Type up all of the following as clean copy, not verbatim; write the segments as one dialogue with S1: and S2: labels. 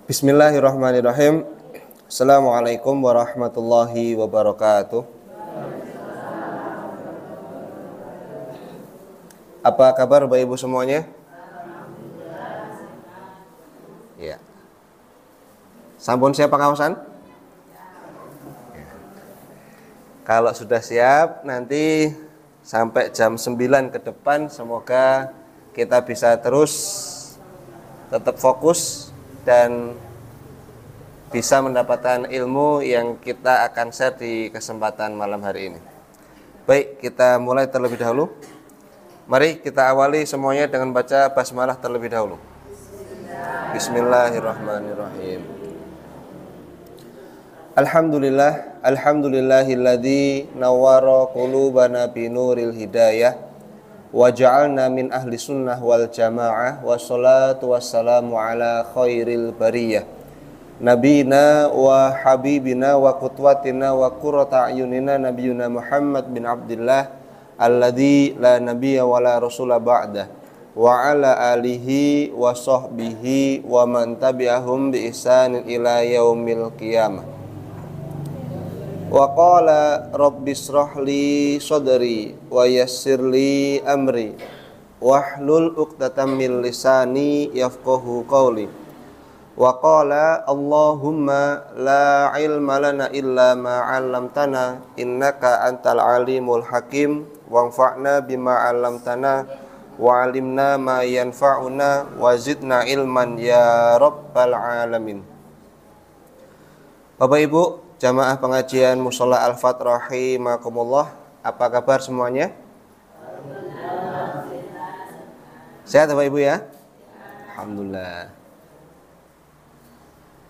S1: Bismillahirrahmanirrahim. Assalamualaikum warahmatullahi wabarakatuh. Apa kabar Bapak Ibu semuanya? Ya. Sampun siap pengawasan? Ya. Kalau sudah siap, nanti sampai jam 9 ke depan semoga kita bisa terus tetap fokus dan bisa mendapatkan ilmu yang kita akan share di kesempatan malam hari ini. Baik, kita mulai terlebih dahulu. Mari kita awali semuanya dengan baca basmalah terlebih dahulu. Bismillahirrahmanirrahim. Alhamdulillahilladzi nawwara qulubana binuril hidayah wa ja'alna min ahli sunnah wal jamaah wassalatu wassalamu ala khairil bariyah nabina wa habibina wa qutwatina wa qurrata a'yunina nabiyuna Muhammad bin Abdullah alladzi la nabiyya wa la rasula ba'dah wa ala alihi wa sahbihi wa man tabi'ahum bi ihsanin ila yaumil qiyamah. Wa qala rabbis shrahli sadri wa yassirli amri wahlul 'uqdatam min lisani yafqahu qawli. Wa qala Allahumma la ilma lana illa ma 'allamtana innaka antal alimul hakim wanfa'na bima 'allamtana wa 'allimna ma yanfa'una wa zidna ilman ya rabbal alamin. Bapak Ibu jamaah pengajian Mushola Al-Fat rahimakumullah, apa kabar semuanya? Sehat Bapak Ibu ya? Alhamdulillah.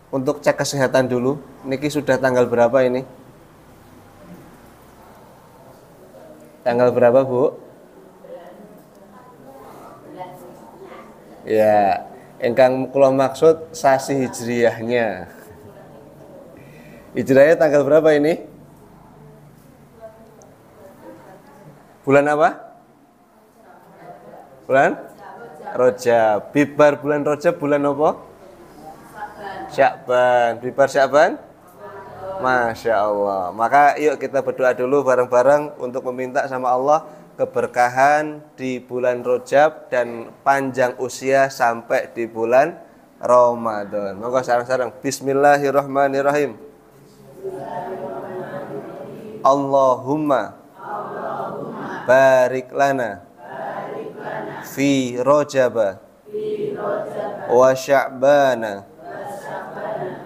S1: Untuk cek kesehatan dulu, niki sudah tanggal berapa ini? Tanggal berapa Bu? Ya, ingkang kula maksud sasi hijriyahnya. Hijrahnya tanggal berapa ini? Bulan apa? Bulan Rajab. Bibar bulan Rajab bulan apa? Sya'ban. Bibar Sya'ban? Masya Allah. Maka yuk kita berdoa dulu bareng-bareng untuk meminta sama Allah keberkahan di bulan Rajab dan panjang usia sampai di bulan Ramadan. Monggo sareng-sareng. Bismillahirrahmanirrahim. Allahumma barik lana fi Rajab wa Sya'bana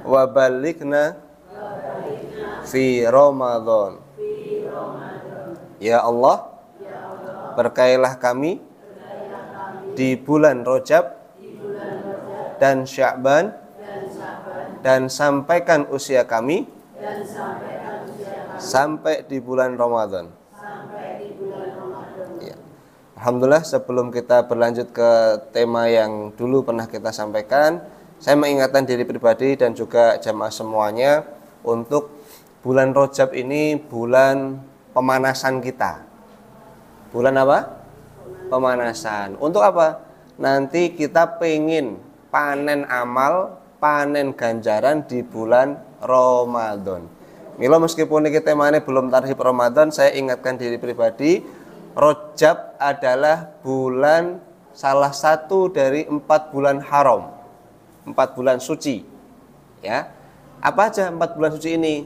S1: wa balighna fi Ramadan. Ya Allah, berkailah kami di bulan Rajab dan Sya'ban dan sampaikan usia kami sampai di bulan Ramadan. Ya. Alhamdulillah, sebelum kita berlanjut ke tema yang dulu pernah kita sampaikan, saya mengingatkan diri pribadi dan juga jamaah semuanya untuk bulan Rajab ini bulan pemanasan kita. Bulan apa? Pemanasan. Untuk apa? Nanti kita pengen panen amal, panen ganjaran di bulan Ramadan. Milo meskipun ini temanya belum tarhib Ramadan, saya ingatkan diri pribadi, Rajab adalah bulan salah satu dari 4 bulan haram, 4 bulan suci. Ya, apa aja 4 bulan suci ini?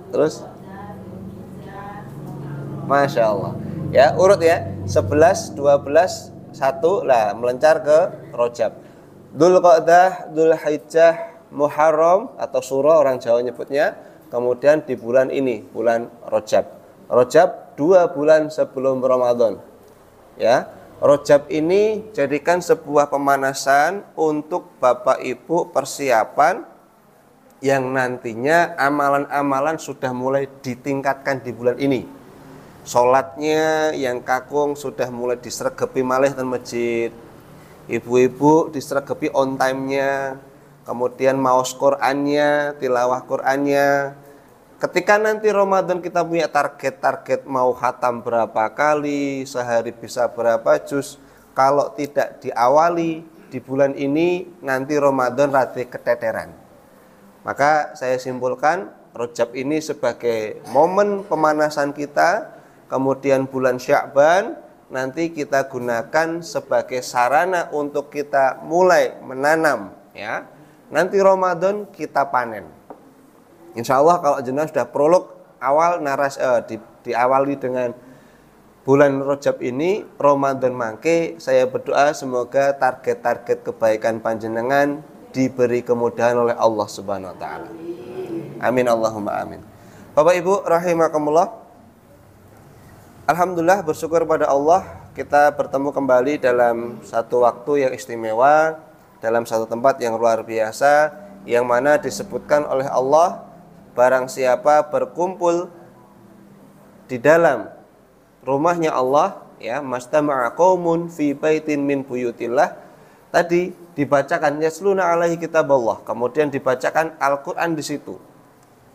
S1: Terus, Masya Allah. Ya, urut ya, 11, 12, 1 lah melencar ke Rajab. Dzulqa'dah, Dzulhijjah, Muharram atau Suro orang Jawa nyebutnya. Kemudian di bulan ini, bulan Rajab. Rajab 2 bulan sebelum Ramadan. Ya, Rajab ini jadikan sebuah pemanasan untuk Bapak Ibu persiapan yang nantinya amalan-amalan sudah mulai ditingkatkan di bulan ini. Sholatnya yang kakung sudah mulai disregepi malih ten masjid. Ibu-ibu disregepi on time-nya. Kemudian maos Qur'annya, tilawah Qur'annya. Ketika nanti Ramadan kita punya target-target mau khatam berapa kali, sehari bisa berapa juz, kalau tidak diawali di bulan ini nanti Ramadan rada keteteran. Maka saya simpulkan Rajab ini sebagai momen pemanasan kita, kemudian bulan Sya'ban nanti kita gunakan sebagai sarana untuk kita mulai menanam, ya. Nanti Ramadan kita panen. Insya Allah kalau jenengan sudah prolog awal diawali dengan bulan Rajab ini, Ramadan mangke, saya berdoa semoga target-target kebaikan panjenengan diberi kemudahan oleh Allah Subhanahu wa taala. Amin Allahumma amin. Bapak Ibu rahimakumullah. Alhamdulillah, bersyukur pada Allah kita bertemu kembali dalam satu waktu yang istimewa, dalam satu tempat yang luar biasa, yang mana disebutkan oleh Allah, barang siapa berkumpul di dalam rumahnya Allah, ya, mastama'a qaumun fi baitin min buyutillah, tadi dibacakan yasluna alaihi kitaballah, kemudian dibacakan Al-Qur'an di situ.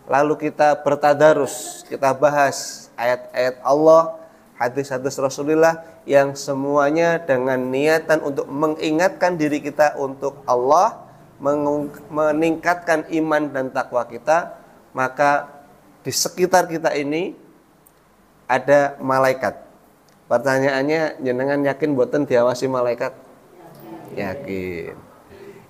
S1: Lalu kita bertadarus, kita bahas ayat-ayat Allah, hadis-hadis Rasulullah yang semuanya dengan niatan untuk mengingatkan diri kita untuk Allah, meningkatkan iman dan takwa kita. Maka di sekitar kita ini ada malaikat. Pertanyaannya, jenengan yakin boten diawasi malaikat? Yakin.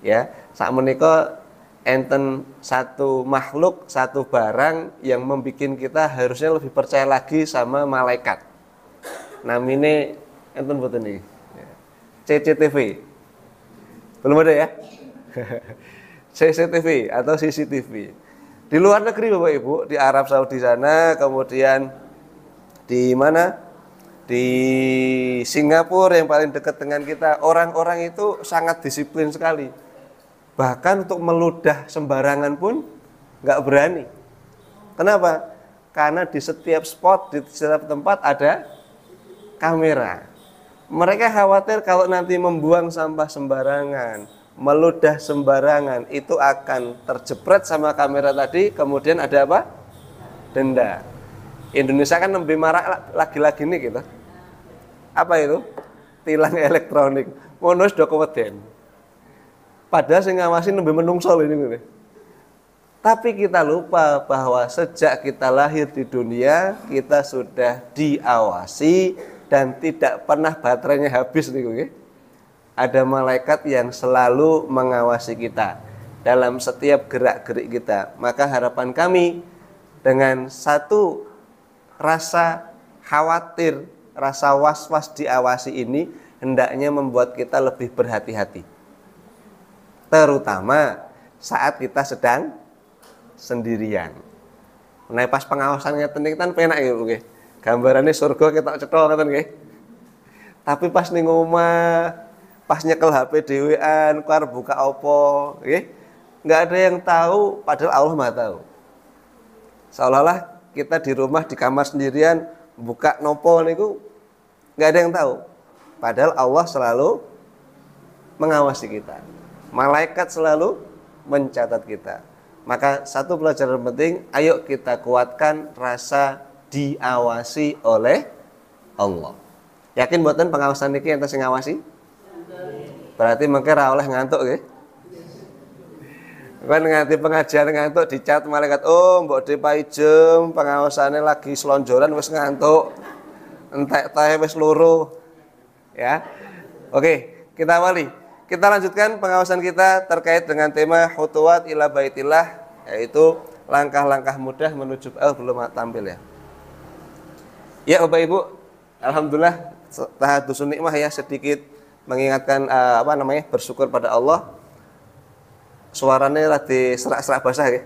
S1: Ya, sak menika enten satu makhluk, satu barang yang membuat kita harusnya lebih percaya lagi sama malaikat. Namine enten boten iki. CCTV. Belum ada ya? CCTV atau CCTV. Di luar negeri Bapak Ibu, di Arab Saudi sana, kemudian di mana? Di Singapura yang paling dekat dengan kita, orang-orang itu sangat disiplin sekali. Bahkan untuk meludah sembarangan pun nggak berani. Kenapa? Karena di setiap spot, di setiap tempat ada kamera. Mereka khawatir kalau nanti membuang sampah sembarangan, meludah sembarangan, itu akan terjepret sama kamera tadi, kemudian ada apa? Denda. Indonesia kan lebih marak lagi-lagi nih kita. Apa itu? Tilang elektronik. Monos do keweden. Padahal sing ngawasi nembe menungso ini. Tapi kita lupa bahwa sejak kita lahir di dunia, kita sudah diawasi dan tidak pernah baterainya habis nih. Ada malaikat yang selalu mengawasi kita dalam setiap gerak-gerik kita. Maka harapan kami dengan satu rasa khawatir, rasa was-was diawasi ini hendaknya membuat kita lebih berhati-hati. Terutama saat kita sedang sendirian. Nah, pas pengawasannya tenang kan penak ya, nggih. Gambarannya surga kita cetha ngoten nggih. Tapi pas ning omah, pas nyekel HP dhewean, keluar buka apa, nggih. Enggak ada yang tahu, padahal Allah Maha tahu. Seolah-olah kita di rumah di kamar sendirian buka nopo niku nggak ada yang tahu. Padahal Allah selalu mengawasi kita. Malaikat selalu mencatat kita. Maka satu pelajaran penting, ayo kita kuatkan rasa diawasi oleh Allah. Yakin buatan pengawasan niki enten sing ngawasi? Berarti mengke ra oleh ngantuk nggih. Kan nganti pengajian ngantuk dicat malaikat, oh mbok dipai jem pengawasannya lagi selonjoran wis ngantuk, entek tahe wis loro, ya. Oke, kita awali. Kita lanjutkan pengawasan kita terkait dengan tema khutuwat ila baitillah, yaitu langkah-langkah mudah menuju belum tampil ya. Ya Bapak Ibu, alhamdulillah tahaddusun nikmah ya, sedikit mengingatkan bersyukur pada Allah. Suaranya lagi serak-serak basah ya.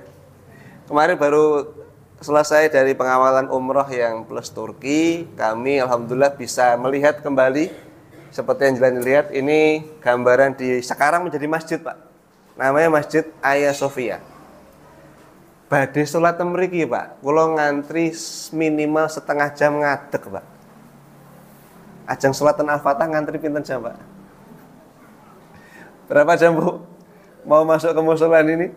S1: Kemarin baru selesai dari pengawalan umroh yang plus Turki, kami alhamdulillah bisa melihat kembali seperti yang jalan lihat ini gambaran di sekarang menjadi masjid Pak. Namanya Masjid Hagia Sophia. Badhe salat mriki Pak, kula ngantri minimal setengah jam ngadeg Pak. Ajeng salatan Al-Fatah ngantri pinten jam Pak? Berapa jam Bu? Mau masuk ke musola ini,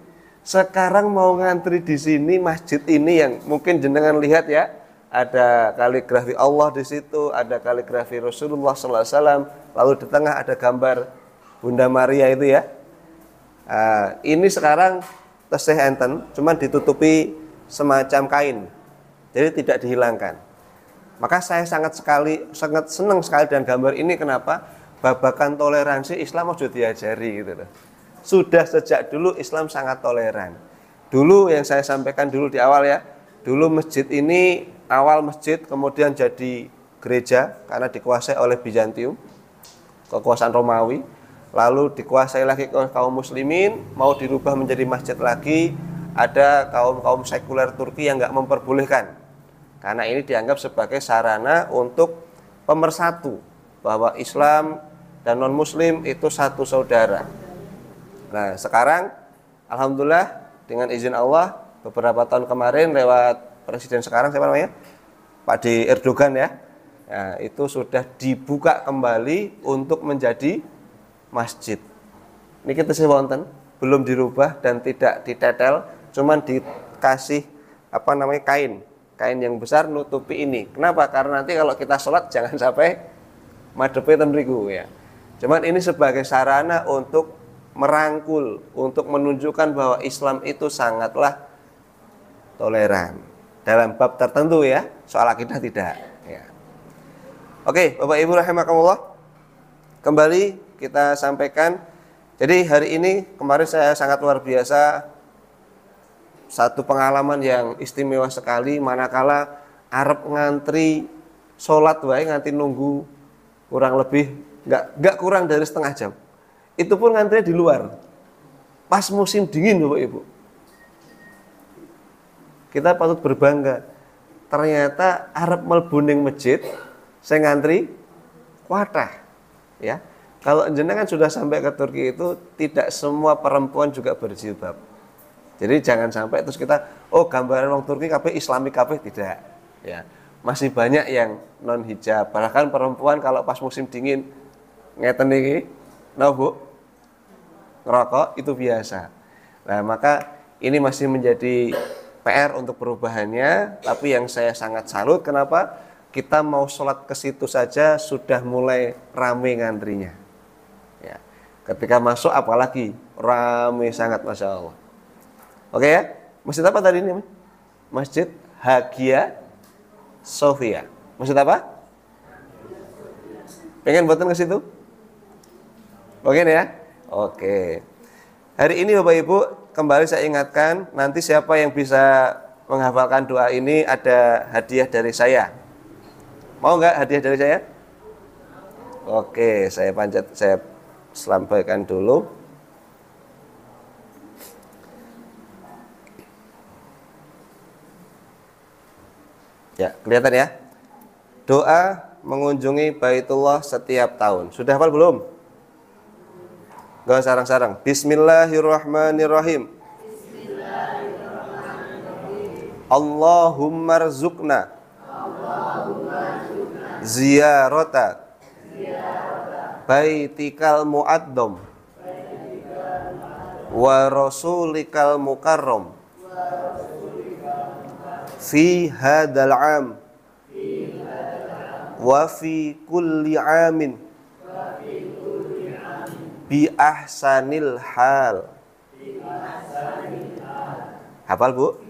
S1: sekarang mau ngantri di sini masjid ini yang mungkin jenengan lihat ya, ada kaligrafi Allah di situ, ada kaligrafi Rasulullah SAW, lalu di tengah ada gambar Bunda Maria itu ya. Ini sekarang tesih enten, cuman ditutupi semacam kain, jadi tidak dihilangkan. Maka saya sangat senang sekali dengan gambar ini. Kenapa? Babakan toleransi Islam sudah diajari gitu loh. Sudah sejak dulu Islam sangat toleran. Dulu yang saya sampaikan dulu di awal ya, dulu masjid ini awal masjid kemudian jadi gereja karena dikuasai oleh Bizantium, kekuasaan Romawi. Lalu dikuasai lagi kaum muslimin, mau dirubah menjadi masjid lagi. Ada kaum sekuler Turki yang nggak memperbolehkan, karena ini dianggap sebagai sarana untuk pemersatu, bahwa Islam dan non muslim itu satu saudara. Nah sekarang alhamdulillah dengan izin Allah, beberapa tahun kemarin lewat presiden sekarang, siapa namanya, Pak D. Erdogan ya, nah, itu sudah dibuka kembali untuk menjadi masjid. Ini kita wonten, belum dirubah dan tidak ditetel, cuman dikasih kain yang besar nutupi ini. Kenapa? Karena nanti kalau kita sholat jangan sampai madepe ten mriku ya. Cuman ini sebagai sarana untuk merangkul, untuk menunjukkan bahwa Islam itu sangatlah toleran dalam bab tertentu ya, soal akidah tidak ya. Oke, Bapak Ibu rahimakumullah, kembali kita sampaikan. Jadi hari ini kemarin saya sangat luar biasa, satu pengalaman yang istimewa sekali, manakala arep ngantri sholat wae nganti nunggu kurang lebih nggak kurang dari setengah jam. Itu pun ngantri di luar. Pas musim dingin Bapak Ibu. Kita patut berbangga. Ternyata arep mlebu ning masjid saya ngantri kuatah ya. Kalau jenengan sudah sampai ke Turki itu tidak semua perempuan juga berjilbab. Jadi jangan sampai terus kita gambaran orang Turki kabeh Islami kabeh, tidak ya. Masih banyak yang non hijab. Bahkan perempuan kalau pas musim dingin ngeten iki Bu, ngerokok itu biasa. Nah, maka ini masih menjadi PR untuk perubahannya, tapi yang saya sangat salut kenapa? Kita mau sholat ke situ saja sudah mulai rame ngantrinya. Ya. Ketika masuk apalagi rame sangat, Masya Allah. Oke ya, masjid apa tadi ini? Masjid Hagia Sophia. Masjid apa? Pengen buatan ke situ? Oke ya? Oke. Hari ini Bapak Ibu, kembali saya ingatkan, nanti siapa yang bisa menghafalkan doa ini ada hadiah dari saya. Mau nggak hadiah dari saya? Oke, saya sampaikan dulu. Ya, kelihatan ya. Doa mengunjungi Baitullah setiap tahun. Sudah hafal belum? Gak sarang-sarang. Bismillahirrahmanirrahim. Allahumma rzuqna ziyarata baitikal mu'addam wa rasulikal mukarram fi hadal am wa fi kulli amin bi ahsanil hal. Hafal Bu?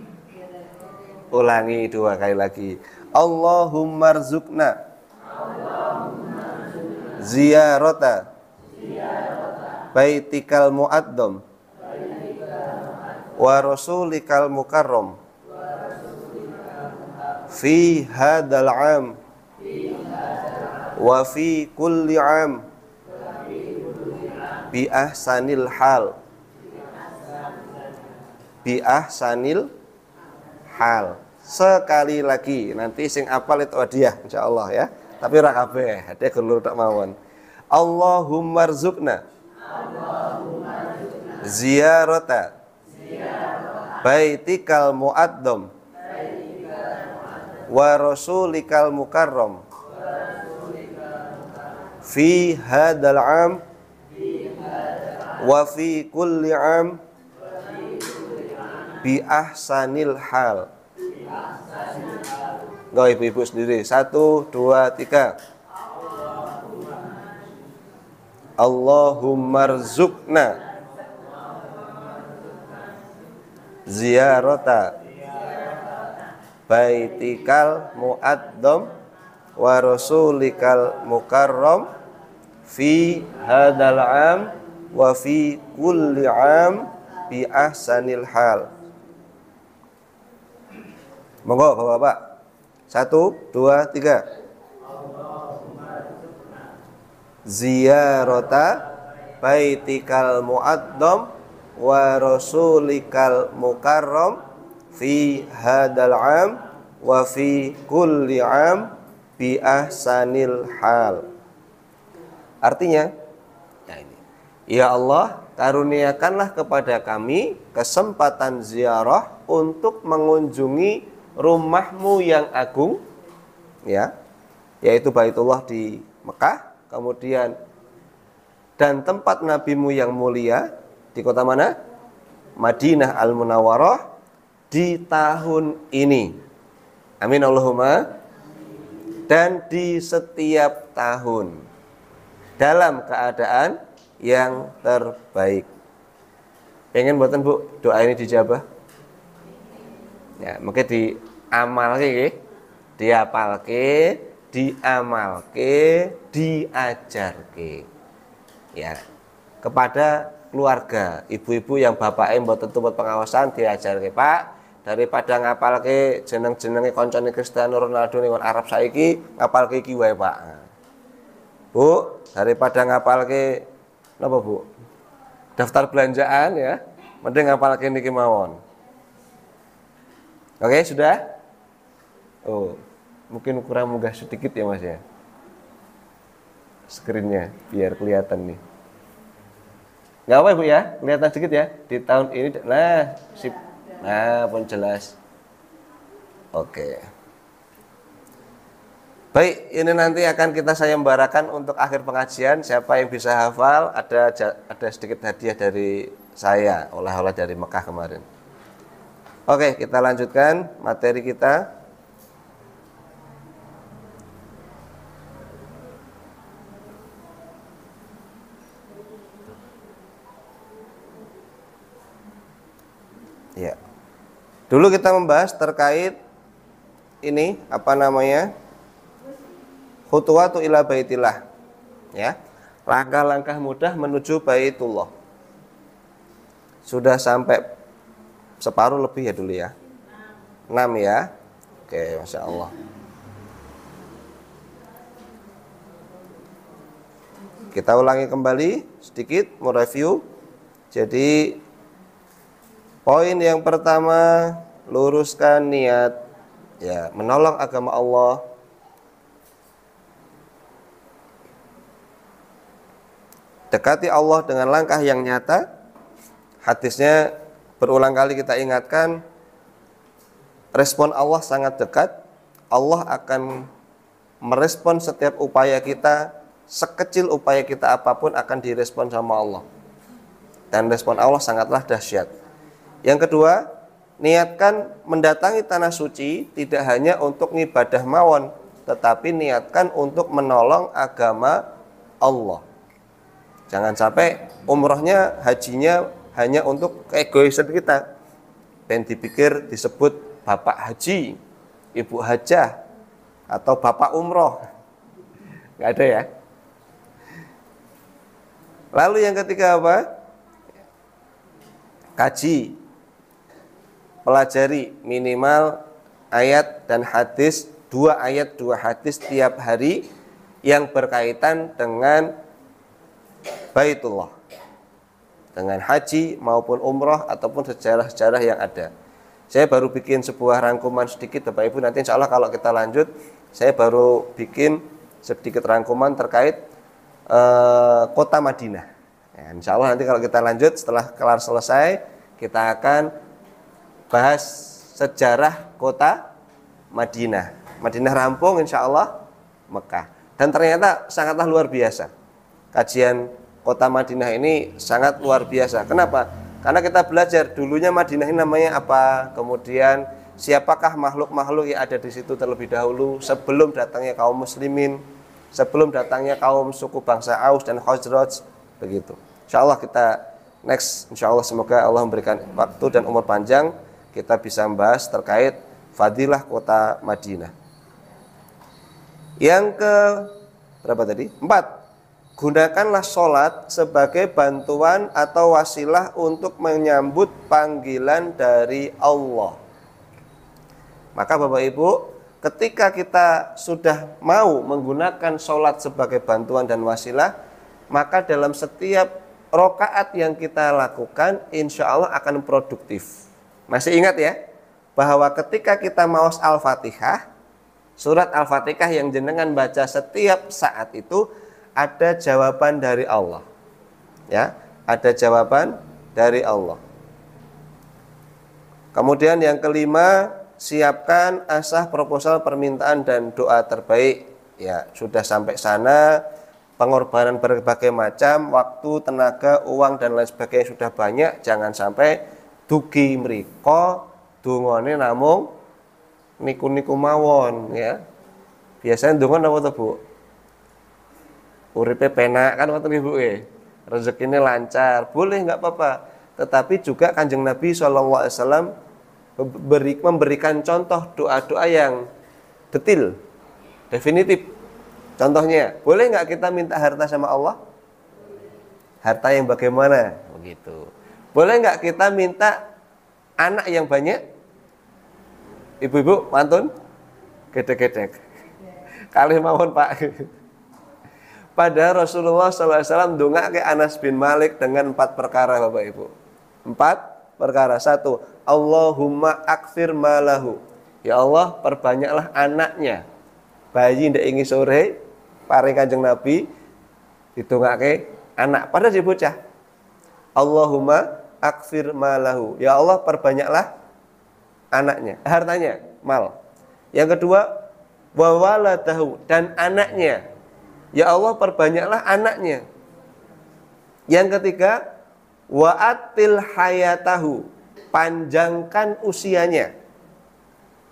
S1: Ulangi 2 kali lagi. Allahumma rzuqna ziyarata baitikal mu'addam wa rasulikal mukarram fi hadal am wa fi kulli am bi ahsanil hal. Bi ahsanil hal. Sekali lagi, nanti sing apal itu hadiah insyaallah ya. Tapi ora kabeh, hadiah gelur tak mawon. Allahumma rzuqna ziyarata baitikal mu'addam wa rasulikal mukarram fi hadal am wa fi kulli am bi ahsanil hal. Enggak ibu-ibu sendiri. 1, 2, 3. Allahumma rzuqna ziyarata baitikal mu'addam wa rasulikal mukarram fi hadal am wa fi kulli am bi ahsanil hal. Monggo Bapak-bapak. 1, 2, 3. Ziyarata baitikal mu'addam wa rasulikal mukarram fi hadal am wa fi kulli am bi ahsanil hal. Artinya, ya Allah, karuniakanlah kepada kami kesempatan ziarah untuk mengunjungi rumahmu yang agung, ya, yaitu Baitullah di Mekah, kemudian dan tempat nabimu yang mulia di kota mana? Madinah Al-Munawwarah di tahun ini. Amin Allahumma. Dan di setiap tahun dalam keadaan yang terbaik. Pengen buatan Bu doa ini dijabah? Ya, mungkin diamalke, diapalke, diamalke, diajarke. Ya, kepada keluarga, ibu-ibu yang bapaknya mboten tumpet pengawasan diajarke, Pak. Daripada ngapalke jeneng-jenenge koncone Cristiano Ronaldo ning Arab saiki, ngapalke iki wae, Pak. Bu, daripada ngapalke napa, Bu? Daftar belanjaan ya, mending ngapalke niki mawon. Oke, sudah? Oh, mungkin kurang munggah sedikit ya, Mas ya. Screen-nya biar kelihatan nih. Enggak apa, Bu ya? Kelihatan sedikit ya di tahun ini. Nah, sip. Nah, pun jelas. Oke. Baik, ini nanti akan kita sayembarakan untuk akhir pengajian. Siapa yang bisa hafal, ada sedikit hadiah dari saya, oleh-oleh dari Mekah kemarin. Oke, kita lanjutkan materi kita. Ya. Dulu kita membahas terkait ini apa namanya? Khutuwatu ila baitillah. Ya. Langkah-langkah mudah menuju Baitullah. Sudah sampai separuh lebih ya dulu ya. 6 ya. Oke, Masya Allah. Kita ulangi kembali sedikit, mau review. Jadi poin yang pertama, luruskan niat ya, menolong agama Allah. Dekati Allah dengan langkah yang nyata. Hadisnya berulang kali kita ingatkan, respon Allah sangat dekat. Allah akan merespon setiap upaya kita, sekecil upaya kita apapun akan direspon sama Allah. Dan respon Allah sangatlah dahsyat. Yang kedua, niatkan mendatangi tanah suci tidak hanya untuk ngibadah mawon, tetapi niatkan untuk menolong agama Allah. Jangan sampai umrohnya, hajinya hanya untuk keegoisan kita. Dan dipikir disebut bapak haji, ibu hajah, atau bapak umroh. Nggak ada ya. Lalu yang ketiga apa? Kaji. Pelajari minimal ayat dan hadis, 2 ayat 2 hadis tiap hari yang berkaitan dengan Baitullah, dengan haji maupun umroh ataupun sejarah-sejarah yang ada. Saya baru bikin sebuah rangkuman sedikit Bapak Ibu, nanti insya Allah kalau kita lanjut saya baru bikin sedikit rangkuman terkait kota Madinah ya, insya Allah nanti kalau kita lanjut setelah kelar selesai kita akan bahas sejarah kota Madinah. Madinah rampung insya Allah Mekah. Dan ternyata sangatlah luar biasa. Kajian kota Madinah ini sangat luar biasa. Kenapa? Karena kita belajar dulunya Madinah ini namanya apa, kemudian siapakah makhluk-makhluk yang ada di situ terlebih dahulu sebelum datangnya kaum muslimin. sebelum datangnya kaum suku bangsa Aus dan Khazraj, begitu. Insyaallah kita next, insyaallah semoga Allah memberikan waktu dan umur panjang, kita bisa membahas terkait fadilah kota Madinah. Yang ke berapa tadi? 4. Gunakanlah sholat sebagai bantuan atau wasilah untuk menyambut panggilan dari Allah. Maka Bapak Ibu, ketika kita sudah mau menggunakan sholat sebagai bantuan dan wasilah, maka dalam setiap rokaat yang kita lakukan, insya Allah akan produktif. Masih ingat ya, bahwa ketika kita maos Al-Fatihah, surat Al-Fatihah yang jenengan baca setiap saat itu, ada jawaban dari Allah. Ya, ada jawaban dari Allah. Kemudian yang kelima, siapkan asah proposal permintaan dan doa terbaik. Ya, sudah sampai sana, pengorbanan berbagai macam, waktu, tenaga, uang dan lain sebagainya sudah banyak, jangan sampai dugi mriko dungane namung niku-niku mawon ya. Biasanya dongan apa to, Bu? Uripe penak kan ngoten Ibu rezekine lancar, boleh nggak apa-apa. Tetapi juga Kanjeng Nabi SAW memberikan contoh doa-doa yang detil, definitif. Contohnya, boleh nggak kita minta harta sama Allah? Harta yang bagaimana? Begitu. Boleh nggak kita minta anak yang banyak? Ibu-ibu, mantun? Gedek-gedek. Kalih mawon Pak. Pada Rasulullah SAW dongake Anas bin Malik dengan 4 perkara Bapak Ibu. 4 perkara. 1. Allahumma akfir malahu. Ya Allah, perbanyaklah anaknya. Bayi ndak ingi sore, paring Kanjeng Nabi didongake anak. Padahal dia bocah. Allahumma akfir malahu. Ya Allah, perbanyaklah anaknya, hartanya, mal. Yang kedua, wa waladahu, dan anaknya. Ya Allah, perbanyaklah anaknya. Yang ketiga, wa'atil hayatahu, panjangkan usianya.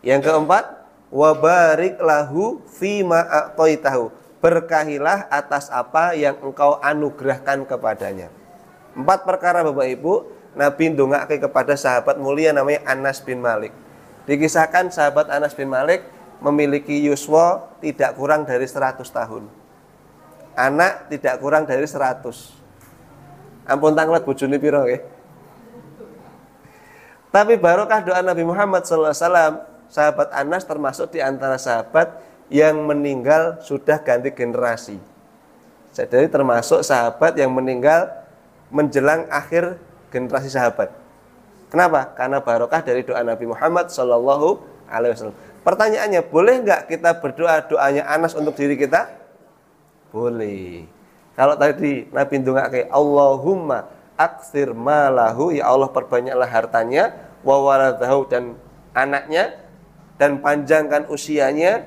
S1: Yang keempat, wabarik lahu fima a'taitahu, berkahilah atas apa yang engkau anugerahkan kepadanya. 4 perkara Bapak Ibu, Nabi ndongake kepada sahabat mulia namanya Anas bin Malik. Dikisahkan sahabat Anas bin Malik memiliki yuswa tidak kurang dari 100 tahun. Anak tidak kurang dari 100. Ampun tanglet bojone piro nggih. Tapi barokah doa Nabi Muhammad SAW, sahabat Anas termasuk di antara sahabat yang meninggal sudah ganti generasi. Jadi termasuk sahabat yang meninggal menjelang akhir generasi sahabat. Kenapa? Karena barokah dari doa Nabi Muhammad SAW. Pertanyaannya, boleh nggak kita berdoa doanya Anas untuk diri kita? Boleh. Kalau tadi Nabi ndongake Allahumma aktsir malahu, ya Allah perbanyaklah hartanya, wa waladahu, dan anaknya, dan panjangkan usianya,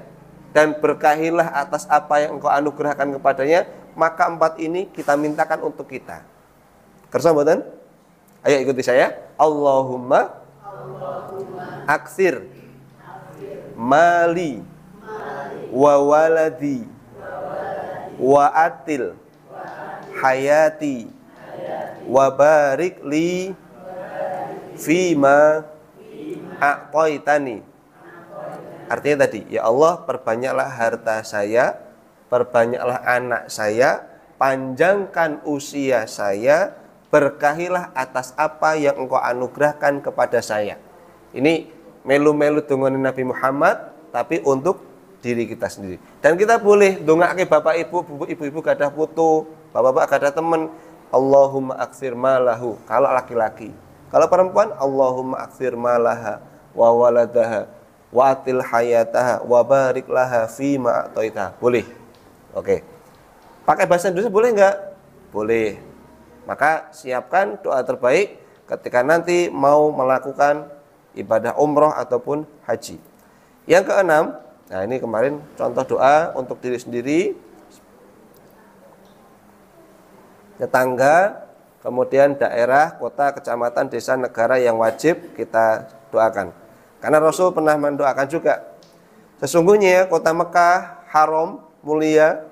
S1: dan berkahilah atas apa yang engkau anugerahkan kepadanya, maka 4 ini kita mintakan untuk kita. Kersa mboten? Ayo ikuti saya. Allahumma aktsir mali wa waladi wa atil hayati wa barik li fima a'taitani. Artinya tadi, ya Allah, perbanyaklah harta saya, perbanyaklah anak saya, panjangkan usia saya, berkahilah atas apa yang engkau anugerahkan kepada saya. Ini melu-melu dongane Nabi Muhammad, tapi untuk diri kita sendiri. Dan kita boleh dongake bapak ibu, ibu-ibu gadah putu, bapak-bapak gadah teman, Allahumma aktsir malahu kalau laki-laki. Kalau perempuan, Allahumma aktsir malaha wa waladaha wa atil hayataha wa barik laha fima a'taitaha. Boleh. Oke. Pakai bahasa Indonesia boleh enggak? Boleh. Maka siapkan doa terbaik ketika nanti mau melakukan ibadah umroh ataupun haji. Yang keenam, nah ini kemarin contoh doa untuk diri sendiri, tetangga, kemudian daerah, kota, kecamatan, desa, negara yang wajib kita doakan. Karena Rasul pernah mendoakan juga. Sesungguhnya kota Mekah haram, mulia,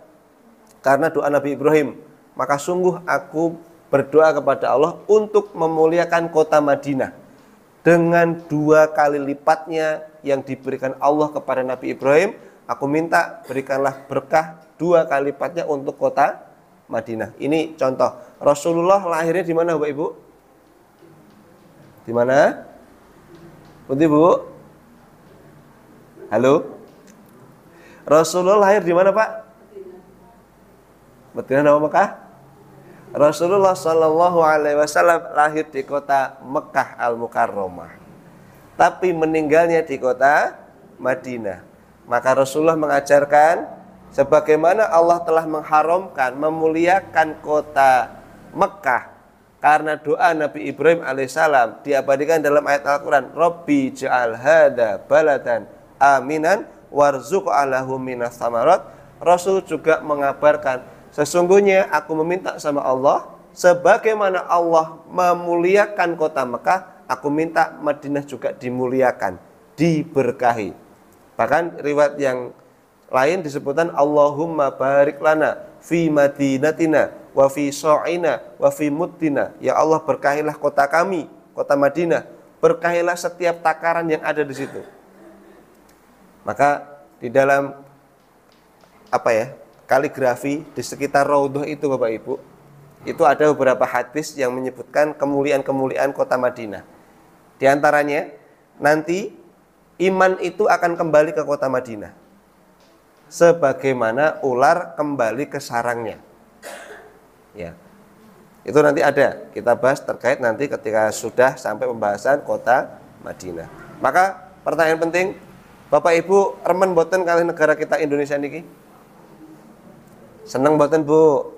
S1: karena doa Nabi Ibrahim, maka sungguh aku berdoa kepada Allah untuk memuliakan kota Madinah dengan 2 kali lipatnya yang diberikan Allah kepada Nabi Ibrahim. Aku minta berikanlah berkah 2 kali lipatnya untuk kota Madinah. Ini contoh. Rasulullah lahirnya di mana, Bapak Ibu? Di mana? Putih, Bu? Halo? Rasulullah lahir di mana, Pak? Madinah nama Mekah? Rasulullah Shallallahu Alaihi Wasallam lahir di kota Mekah Al-Mukarramah, tapi meninggalnya di kota Madinah. Maka Rasulullah mengajarkan sebagaimana Allah telah mengharamkan, memuliakan kota Mekah karena doa Nabi Ibrahim alaihissalam diabadikan dalam ayat Al-Quran, Rabbi ja'al hada baladan aminan warzuq alahu minas samarat. Rasul juga mengabarkan, sesungguhnya aku meminta sama Allah, sebagaimana Allah memuliakan kota Mekah, aku minta Madinah juga dimuliakan, diberkahi. Bahkan riwayat yang lain disebutkan, Allahumma barik lana fi madinatina wa fi sa'ina wa fi muddina. Ya Allah, berkahilah kota kami, kota Madinah, berkahilah setiap takaran yang ada di situ. Maka di dalam kaligrafi di sekitar Raudhah itu, Bapak Ibu, itu ada beberapa hadis yang menyebutkan kemuliaan-kemuliaan kota Madinah. Di antaranya, nanti iman itu akan kembali ke kota Madinah sebagaimana ular kembali ke sarangnya. Ya. Itu nanti ada, kita bahas terkait nanti ketika sudah sampai pembahasan kota Madinah. Maka pertanyaan penting, Bapak Ibu remen boten kali negara kita Indonesia niki? Seneng boten, Bu?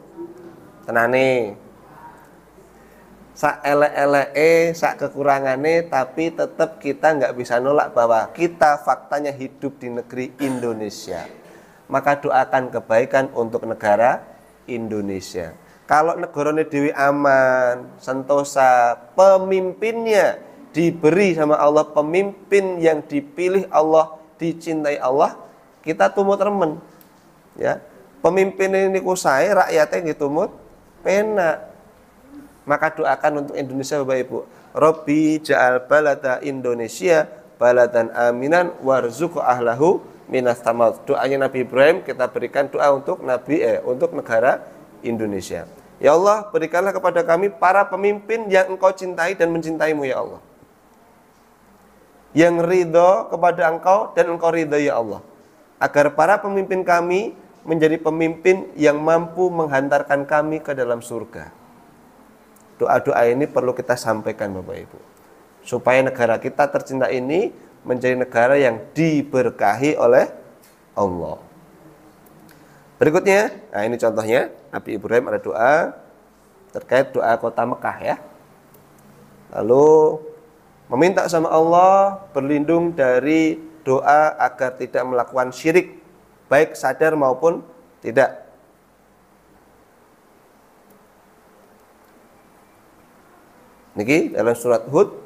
S1: Tenane. Sak elek-eleke, sak kekurangane, tapi tetap kita nggak bisa nolak bahwa kita faktanya hidup di negeri Indonesia. Maka doakan kebaikan untuk negara Indonesia. Kalau negarane dewi aman, sentosa, pemimpinnya diberi sama Allah, pemimpin yang dipilih Allah, dicintai Allah, kita tumut remen. Ya, pemimpin ini kusai, rakyatnya ditumut penak. Maka doakan untuk Indonesia, Bapak Ibu. Rabbi ja'al balada Indonesia baladan aminan warzuq ahlahu minas tamaut. Doanya Nabi Ibrahim, kita berikan doa untuk untuk negara Indonesia. Ya Allah, berikanlah kepada kami para pemimpin yang Engkau cintai dan mencintaimu, ya Allah. Yang ridho kepada Engkau dan Engkau ridho, ya Allah. Agar para pemimpin kami menjadi pemimpin yang mampu menghantarkan kami ke dalam surga. Doa-doa ini perlu kita sampaikan, Bapak Ibu, supaya negara kita tercinta ini menjadi negara yang diberkahi oleh Allah. Berikutnya, nah ini contohnya, Nabi Ibrahim ada doa terkait doa kota Mekah ya. Lalu meminta sama Allah berlindung dari doa agar tidak melakukan syirik, baik sadar maupun tidak. Niki dalam surat Hud,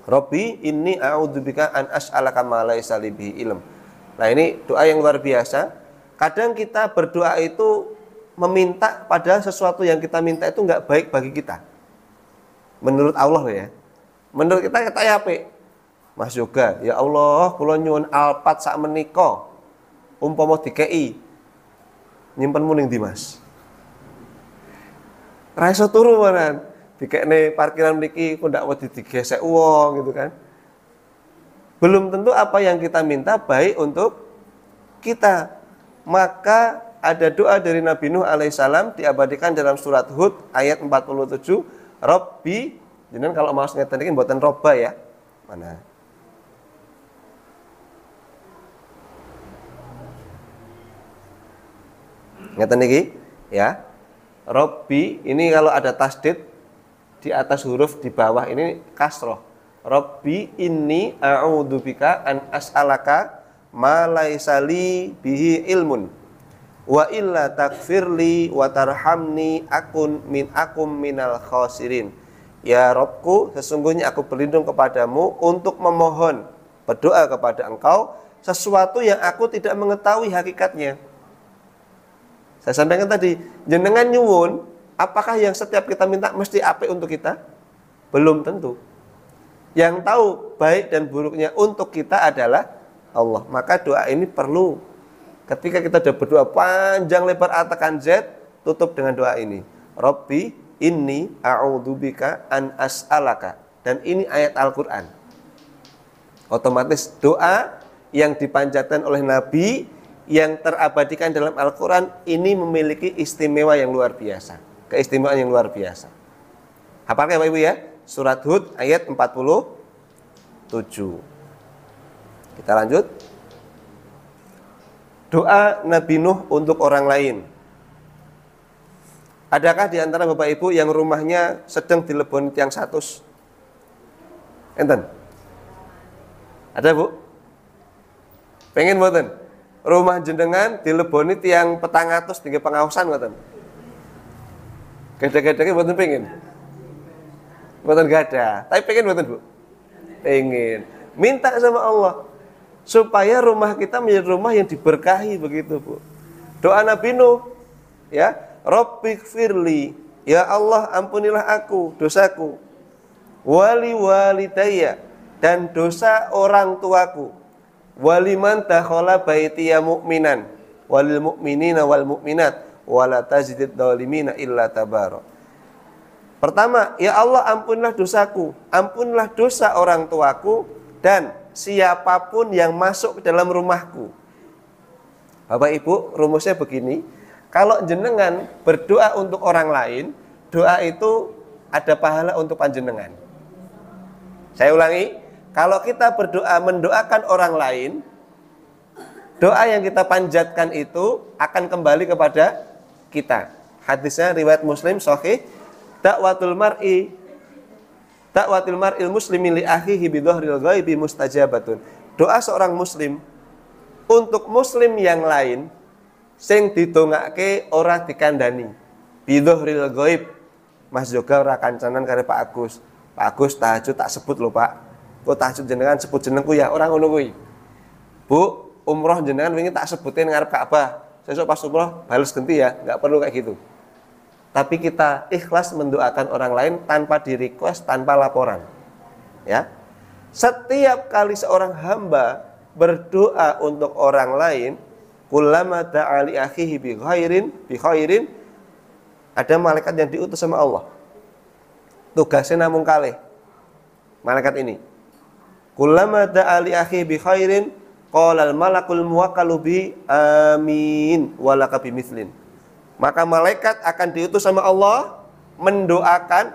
S1: Rabbi inni a'udzubika an as'alaka ma laisa li bihi ilm. Nah, ini doa yang luar biasa. Kadang kita berdoa itu meminta padahal sesuatu yang kita minta itu enggak baik bagi kita. Menurut Allah ya. Menurut kita ya apik. Mas Yoga, ya Allah, kula nyuwun alpat sak menika. Umpama dikei. Nyimpenmu ning ndi, Mas? Ra iso turu manan. Dikekne parkiran mriki kok ndak wedi digesek wong gitu kan. Belum tentu apa yang kita minta baik untuk kita. Maka ada doa dari Nabi Nuh alaihissalam diabadikan dalam surat Hud ayat 47, Rabbi, jenengan kalau mau ngeten iki mboten roba ya. Mana? Ngeten iki ya. Rabbi ini kalau ada tasdid di atas huruf di bawah ini kasroh. Rabbi inni a'udzubika an as'alaka ma laisa li bihi ilmun wa illa takfirli wa tarhamni akum minal khasirin. Ya Rabbku, sesungguhnya aku berlindung kepadamu untuk memohon, berdoa kepada Engkau sesuatu yang aku tidak mengetahui hakikatnya. Saya sampaikan tadi, jenengan nyuwun, apakah yang setiap kita minta mesti apik untuk kita? Belum tentu. Yang tahu baik dan buruknya untuk kita adalah Allah. Maka doa ini perlu. Ketika kita sudah berdoa panjang lebar A tekan Z, tutup dengan doa ini. Rabbi inni a'udzubika an as'alaka. Dan ini ayat Al-Quran. Otomatis doa yang dipanjatkan oleh Nabi, yang terabadikan dalam Al-Quran, ini memiliki istimewa yang luar biasa. Keistimewaan yang luar biasa. Hafalkan Bapak Ibu ya. Surat Hud ayat 47. Kita lanjut. Doa Nabi Nuh untuk orang lain. Adakah di antara Bapak Ibu yang rumahnya sedang dileboni tiang 100? Enten? Ada Bu? Pengen mboten? Rumah jenengan dileboni tiang 400 tinggi pengawasan mboten? Gede-gede mboten pengen? Mboten gada, tapi pengen mboten Bu? Pengen. Minta sama Allah supaya rumah kita menjadi rumah yang diberkahi begitu Bu. Doa Nabi Nuh, ya, Rabbighfirli, ya Allah ampunilah aku dosaku, wali walidayya, dan dosa orang tuaku, waliman dakhala baitiya mu'minan, walil mu'minina wal mu'minat, wala tazidid dhalimina illa tabara. Pertama, ya Allah ampunilah dosaku, ampunilah dosa orang tuaku, dan siapapun yang masuk ke dalam rumahku. Bapak Ibu, rumusnya begini, kalau jenengan berdoa untuk orang lain, doa itu ada pahala untuk panjenengan. Saya ulangi, kalau kita berdoa mendoakan orang lain, doa yang kita panjatkan itu akan kembali kepada kita. Hadisnya riwayat Muslim sahih, dakwatul mar'il muslimi li akhihi bi dhahril ghaibi mustajabatun. Doa seorang muslim untuk muslim yang lain sing didongake ora dikandani. Bi dhahril ghaib. Mas Yoga ora kancanan kare Pak Agus. Pak Agus tahajud tak sebut lho, Pak. Kok tahajud jenengan sebut jenengku ya, ora ngono kuwi. Bu, umroh jenengan wingi tak sebutin ngarep Ka'bah. Sesuk pas umroh bales ganti ya, enggak perlu kayak gitu. Tapi kita ikhlas mendoakan orang lain tanpa di-request, tanpa laporan. Ya. Setiap kali seorang hamba berdoa untuk orang lain, kullama da'a li akhihi bi khairin, ada malaikat yang diutus sama Allah. Tugasnya namung kalih. Malaikat ini. Kullama da'a li akhihi bi khairin, qala al malakul muwakkalu bi amin wa laka bimithlin. Maka malaikat akan diutus sama Allah mendoakan,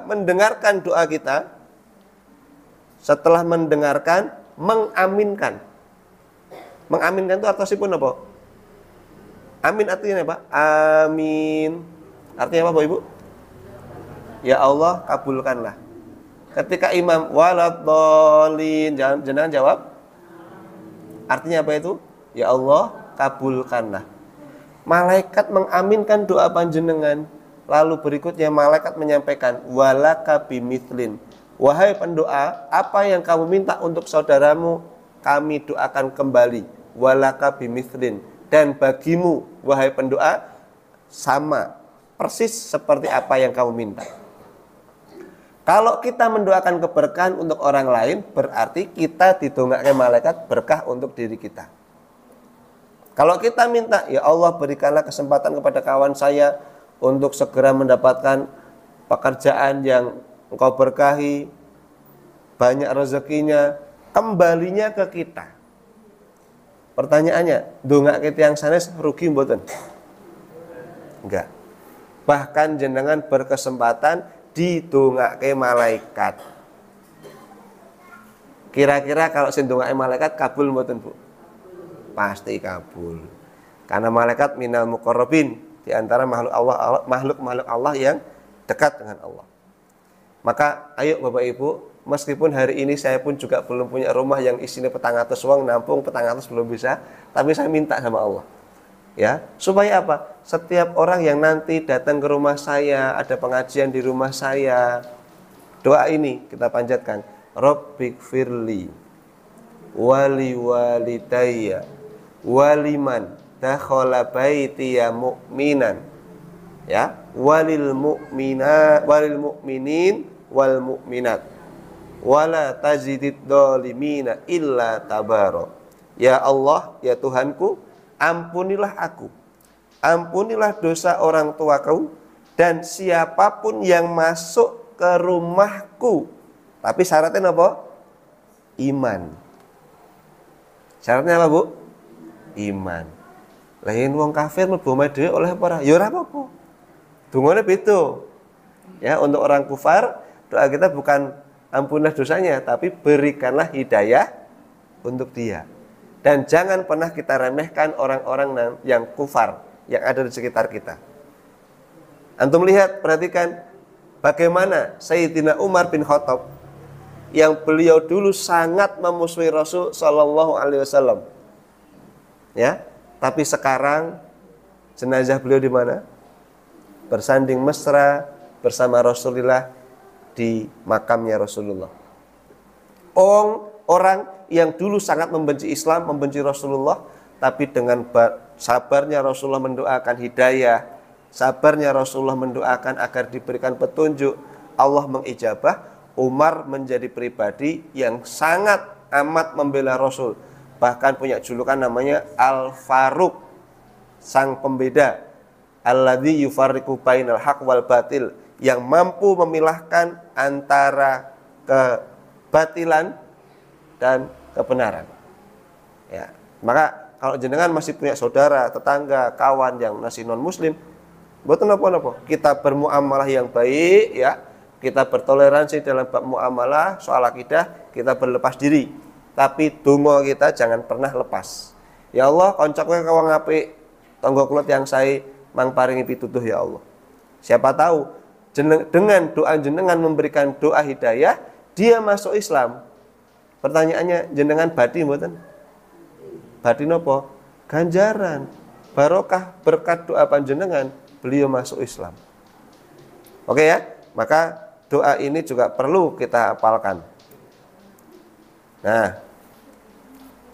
S1: mendengarkan doa kita. Setelah mendengarkan, mengaminkan. Mengaminkan itu artinya apa? Amin artinya apa? Amin. Artinya apa Bapak Ibu? Ya Allah, kabulkanlah. Ketika imam waladhdallin, jangan jawab. Artinya apa itu? Ya Allah, kabulkanlah. Malaikat mengaminkan doa panjenengan. Lalu berikutnya malaikat menyampaikan walaka bimithlin. Wahai pendoa, apa yang kamu minta untuk saudaramu, kami doakan kembali. Walaka bimithlin. Dan bagimu, wahai pendoa, sama persis seperti apa yang kamu minta. Kalau kita mendoakan keberkahan untuk orang lain, berarti kita didongakkan malaikat berkah untuk diri kita. Kalau kita minta, ya Allah berikanlah kesempatan kepada kawan saya untuk segera mendapatkan pekerjaan yang Engkau berkahi, banyak rezekinya, kembalinya ke kita. Pertanyaannya, dongak kita yang sanes rugi mboten? Enggak. Bahkan jenengan berkesempatan didongake malaikat. Kira-kira kalau sing dongake malaikat kabul mboten, Bu? Pasti kabul. Karena malaikat minal muqarrabin, di antara makhluk Allah yang dekat dengan Allah. Maka ayo Bapak Ibu, meskipun hari ini saya pun juga belum punya rumah yang isinya 400 wong, nampung 400 belum bisa, tapi saya minta sama Allah. Ya, supaya apa? Setiap orang yang nanti datang ke rumah saya, ada pengajian di rumah saya, doa ini kita panjatkan, Rabbighfirli wali walidayya waliman dakhala baitiya mu'minan, ya, walil mu'minin wal mu'minat wala tajidid dolimina illa tabaro. Ya Allah, ya Tuhanku, ampunilah aku, ampunilah dosa orang tuaku dan siapapun yang masuk ke rumahku. Tapi syaratnya apa? Iman. Syaratnya apa, Bu? Iman. Lain wong kafir mlebu omahe dhewe oleh apa ora? Ya ora apa-apa. Dungane beda. Ya, untuk orang kufar doa kita bukan ampunilah dosanya, tapi berikanlah hidayah untuk dia. Dan jangan pernah kita remehkan orang-orang yang kufar yang ada di sekitar kita. Antum lihat, perhatikan bagaimana Sayyidina Umar bin Khattab yang beliau dulu sangat memusuhi Rasul Shallallahu Alaihi Wasallam. Ya, tapi sekarang jenazah beliau di mana? Bersanding mesra bersama Rasulullah di makamnya Rasulullah. Orang yang dulu sangat membenci Islam, membenci Rasulullah, tapi dengan sabarnya Rasulullah mendoakan hidayah, sabarnya Rasulullah mendoakan agar diberikan petunjuk, Allah mengijabah. Umar menjadi pribadi yang sangat amat membela Rasul, bahkan punya julukan namanya Al-Faruq, sang pembeda, alladzi yufarriqu bainal haq wal batil, yang mampu memilahkan antara kebatilan dan kebenaran. Ya, maka kalau jenengan masih punya saudara, tetangga, kawan yang masih non muslim, mboten napa-napa, kita bermuamalah yang baik, ya. Kita bertoleransi dalam bab muamalah, soal akidah, kita berlepas diri. Tapi donga kita jangan pernah lepas. Ya Allah, koncoku kawang apik, tangga kula tiyang sae, mang paringi pitutuh ya Allah. Siapa tahu dengan doa jenengan memberikan doa hidayah, dia masuk Islam. Pertanyaannya, jenengan badi mboten? Badi napa? Ganjaran, barokah berkat doa panjenengan, beliau masuk Islam. Oke ya? Maka doa ini juga perlu kita hafalkan. Nah,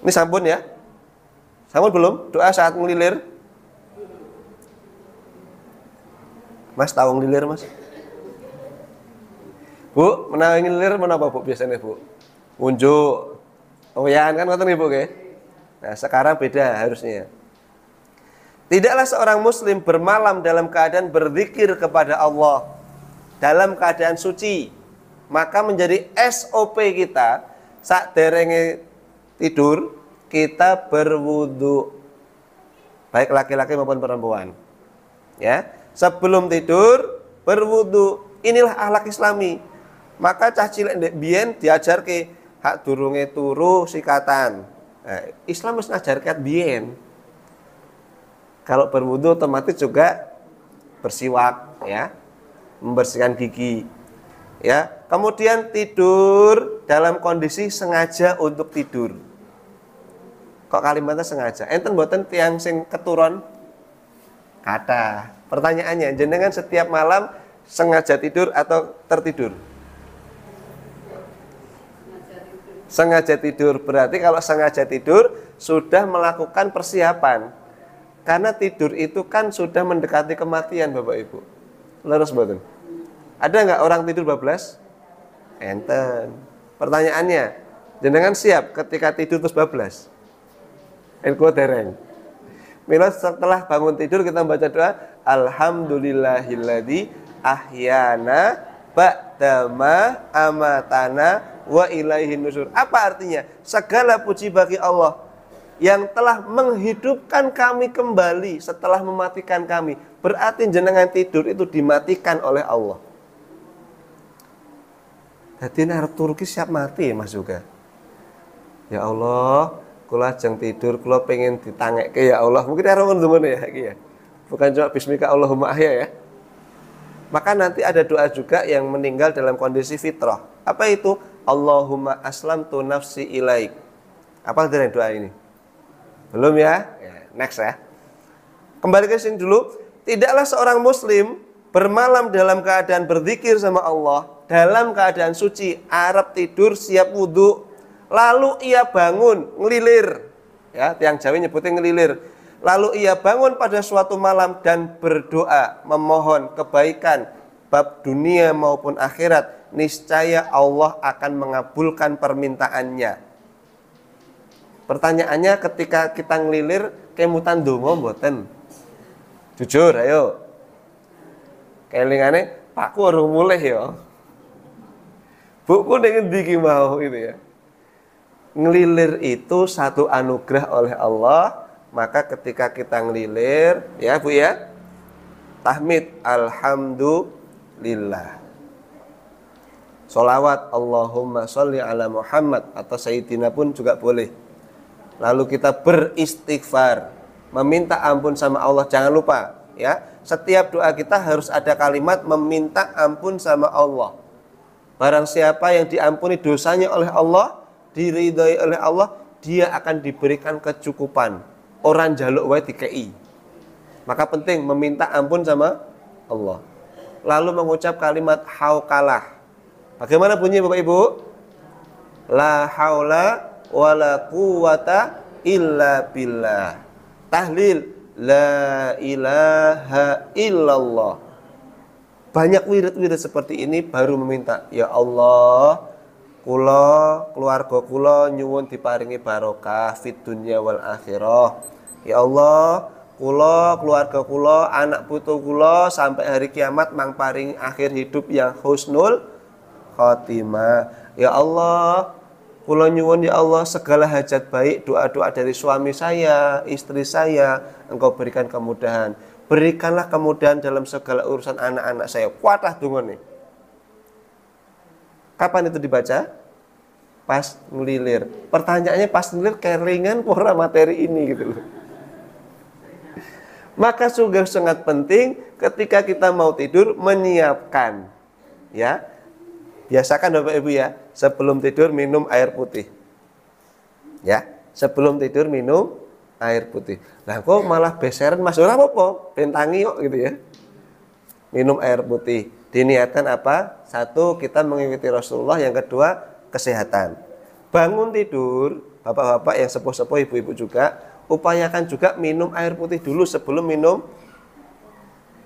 S1: ini sampun ya? Sampun belum? Doa saat ngelilir. Mas tahu ngelilir, Mas? Bu, menawi ngelilir menapa Bu biasanya, Bu? Unjuk. Oh ya, kan ngoten Ibu nggih. Nah, sekarang beda harusnya. Tidaklah seorang muslim bermalam dalam keadaan berzikir kepada Allah dalam keadaan suci, maka menjadi SOP kita saat derenge tidur kita berwudu, baik laki-laki maupun perempuan. Ya, sebelum tidur berwudu. Inilah akhlak Islami. Maka cah cilik ndek biyen diajarke hak durunge turu sikatan. Nah, Islam wis ngajarke biyen. Kalau berwudu otomatis juga bersiwak, ya, membersihkan gigi, ya. Kemudian tidur dalam kondisi sengaja untuk tidur. Kok kalimatnya sengaja? Enten mboten tiyang sing keturun? Kata. Pertanyaannya, jenengan setiap malam sengaja tidur atau tertidur? Sengaja tidur. Berarti kalau sengaja tidur sudah melakukan persiapan. Karena tidur itu kan sudah mendekati kematian, Bapak Ibu. Leres mboten? Ada nggak orang tidur bablas? Enten. Pertanyaannya, jenengan siap ketika tidur terus bablas? Engko dereng. Mila setelah bangun tidur kita baca doa, alhamdulillahilladzi ahyana ba'dama amatana wa ilaihin nusur. Apa artinya? Segala puji bagi Allah yang telah menghidupkan kami kembali setelah mematikan kami. Berarti jenengan tidur itu dimatikan oleh Allah. Jadi arep Turki siap mati Mas juga. Ya Allah, kula ajeng tidur, kula pengen ditangekke ya Allah. Mungkin arep ngono ya iki ya. Bukan cuma bismika Allahumma ahya ya. Maka nanti ada doa juga yang meninggal dalam kondisi fitrah. Apa itu? Allahumma aslamtu nafsi ilaik. Apa dari doa ini? Belum ya? Next ya. Kembali ke sini dulu. Tidaklah seorang muslim bermalam dalam keadaan berzikir sama Allah, dalam keadaan suci, arep tidur, siap wudhu, lalu ia bangun, ngelilir. Ya, tiang Jawa nyebutnya ngelilir. lalu ia bangun pada suatu malam dan berdoa memohon kebaikan bab dunia maupun akhirat, niscaya Allah akan mengabulkan permintaannya. Pertanyaannya, ketika kita ngelilir kemutan donga mboten? Jujur ayo. Kelingane pakku urung mulih ya. Buku ning endi ki mau gitu ya. Ngelilir itu satu anugerah oleh Allah, maka ketika kita ngelilir ya Bu ya, tahmid alhamdulillah. Sholawat Allahumma sholli ala Muhammad atau Sayyidina pun juga boleh. Lalu kita beristighfar, meminta ampun sama Allah. Jangan lupa ya, setiap doa kita harus ada kalimat meminta ampun sama Allah. Barang siapa yang diampuni dosanya oleh Allah, diridhoi oleh Allah, dia akan diberikan kecukupan. Orang jaluk wae dikei. Maka penting meminta ampun sama Allah. Lalu mengucap kalimat haukalah. Bagaimana bunyi Bapak Ibu? La haula wala quwata illa billah. Tahlil la ilaha illallah. Banyak wirid-wirid seperti ini baru meminta, ya Allah, kula keluarga kula nyuwun diparingi barokah fid dunya wal akhirah. Ya Allah, kula keluarga kula anak putu kula sampai hari kiamat mang paringi akhir hidup yang husnul khotimah. Ya Allah, kula nyuwun ya Allah segala hajat baik, doa-doa dari suami saya, istri saya, Engkau berikan kemudahan. Berikanlah kemudahan dalam segala urusan anak-anak saya. Kuatah dungane. Kapan itu dibaca? Pas ngelilir. Pertanyaannya pas ngelilir kelingan ora materi ini gitu loh. Maka sungguh sangat penting ketika kita mau tidur menyiapkan, ya. Biasakan Bapak Ibu ya, sebelum tidur minum air putih. Ya, sebelum tidur minum air putih. Nah, kok malah beseran Mas, ora apa-apa, bentangi kok gitu ya. Minum air putih. Diniatkan apa? Satu, kita mengikuti Rasulullah, yang kedua, kesehatan. Bangun tidur, bapak-bapak yang sepuh-sepuh, ibu-ibu juga, upayakan juga minum air putih dulu sebelum minum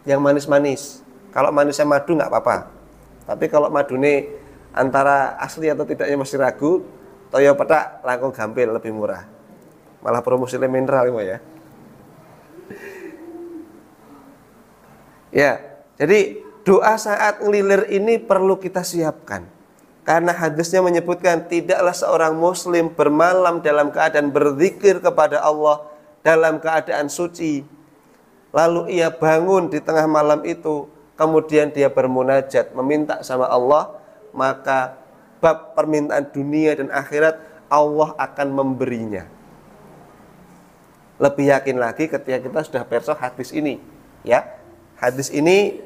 S1: yang manis-manis. Kalau manisnya madu nggak apa-apa. Tapi kalau madu ini antara asli atau tidaknya masih ragu, toyo petak langkung gampil lebih murah. Malah promosi mineral ya. Ya, jadi doa saat ngelilir ini perlu kita siapkan. Karena hadisnya menyebutkan tidaklah seorang muslim bermalam dalam keadaan berzikir kepada Allah dalam keadaan suci. Lalu ia bangun di tengah malam itu, kemudian dia bermunajat, meminta sama Allah, maka bab permintaan dunia dan akhirat Allah akan memberinya. Lebih yakin lagi ketika kita sudah perso hadis ini, ya. Hadis ini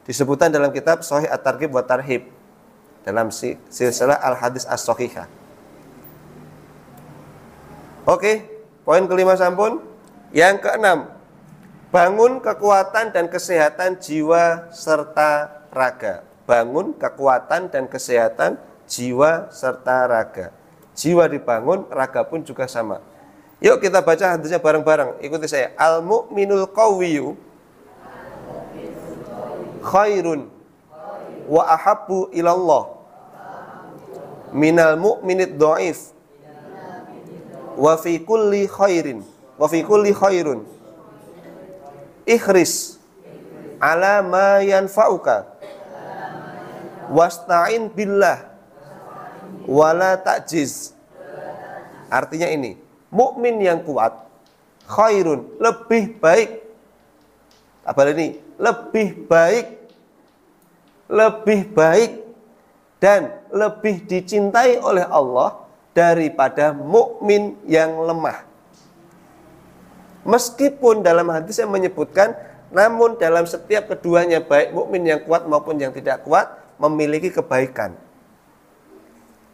S1: disebutkan dalam kitab Shahih At-Targhib wa Tarhib dalam silsilah Al-Hadis As-Shahihah. Oke, poin kelima sampun. Yang keenam, bangun kekuatan dan kesehatan jiwa serta raga. Bangun kekuatan dan kesehatan jiwa serta raga. Jiwa dibangun, raga pun juga sama. Yuk kita baca hadisnya bareng-bareng. Ikuti saya. Al-mu'minul qawiyyu khairun wa ahabbu ilallah minal mu'minid dha'if wa fi kulli khairun ikhris ala ma yanfa'uka wasta'in billah wala ta'jiz. Artinya ini, mukmin yang kuat khairun, lebih baik. Apa ini? Lebih baik dan lebih dicintai oleh Allah daripada mukmin yang lemah. Meskipun dalam hadis yang menyebutkan, namun dalam setiap keduanya, baik mukmin yang kuat maupun yang tidak kuat, memiliki kebaikan.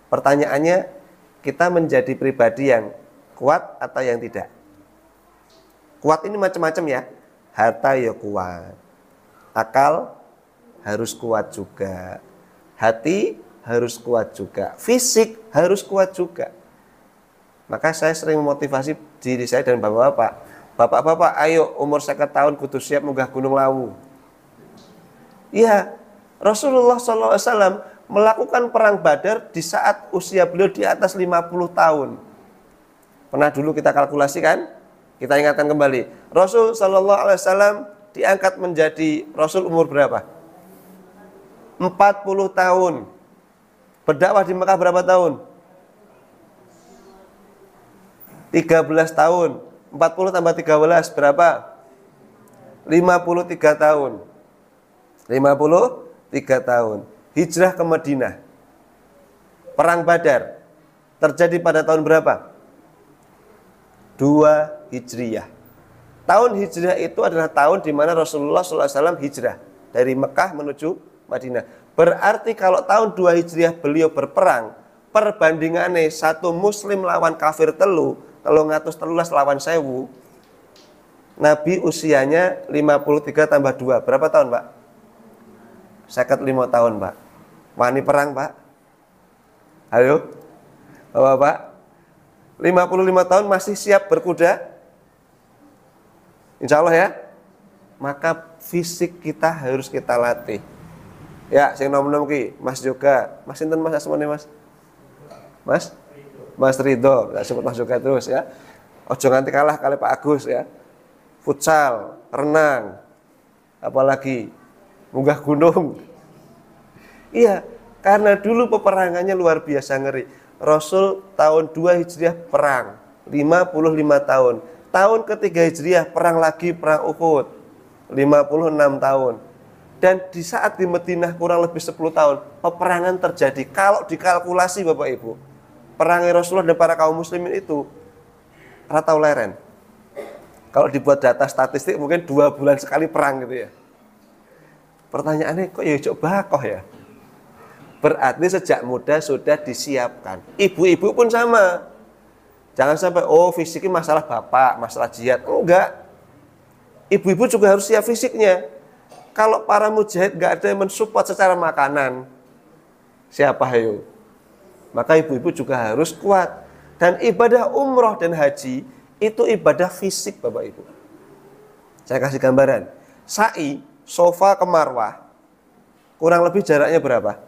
S1: Pertanyaannya, kita menjadi pribadi yang kuat atau yang tidak? Kuat ini macam-macam ya. Harta ya kuat, akal harus kuat juga, hati harus kuat juga, fisik harus kuat juga. Maka saya sering memotivasi diri saya dan bapak-bapak, Bapak-bapak, ayo umur 50 tahun kudu siap munggah Gunung Lawu. Iya, Rasulullah SAW melakukan perang Badar di saat usia beliau di atas 50 tahun. Pernah dulu kita kalkulasi kan? Kita ingatkan kembali. Rasul SAW diangkat menjadi Rasul umur berapa? 40 tahun. Berdakwah di Mekah berapa tahun? 13 tahun. 40 tambah 13 berapa? 53 tahun. 53 tahun. Hijrah ke Madinah. Perang Badar terjadi pada tahun berapa? 2 Hijriyah. Tahun Hijriyah itu adalah tahun di mana Rasulullah SAW hijrah dari Mekah menuju Madinah. Berarti kalau tahun 2 Hijriyah beliau berperang, perbandingannya satu muslim lawan kafir telu 313 lawan 1000. Nabi usianya 53 tambah 2. Berapa tahun, Pak? 55 tahun, Pak. Wani perang, Pak. Ayo. Bapak, 55 tahun masih siap berkuda? Insya Allah ya. Maka fisik kita harus kita latih. Ya, sing nom-nom ki, Mas Yoga. Mas sinten Mas asmane, Mas? Mas Ridho, sebut Mas Yoga terus ya. Ojo nganti kalah kali Pak Agus ya. Futsal, renang, apalagi munggah gunung. Iya, karena dulu peperangannya luar biasa ngeri. Rasul tahun 2 Hijriah perang 55 tahun. Tahun ketiga Hijriah perang lagi, perang Uhud 56 tahun. Dan di saat di Madinah kurang lebih 10 tahun peperangan terjadi. Kalau dikalkulasi Bapak Ibu, perangnya Rasulullah dan para kaum muslimin itu ratau leren. Kalau dibuat data statistik mungkin 2 bulan sekali perang gitu ya. Pertanyaannya kok ya coba bakoh ya. Berarti sejak muda sudah disiapkan. Ibu-ibu pun sama. Jangan sampai fisiknya masalah bapak, masalah jihad. Enggak. Ibu-ibu juga harus siap fisiknya. Kalau para mujahid nggak ada yang mensupport secara makanan, siapa ayo? Maka ibu-ibu juga harus kuat. Dan ibadah umroh dan haji itu ibadah fisik Bapak Ibu. Saya kasih gambaran. Sa'i, Sofa ke Marwah, kurang lebih jaraknya berapa?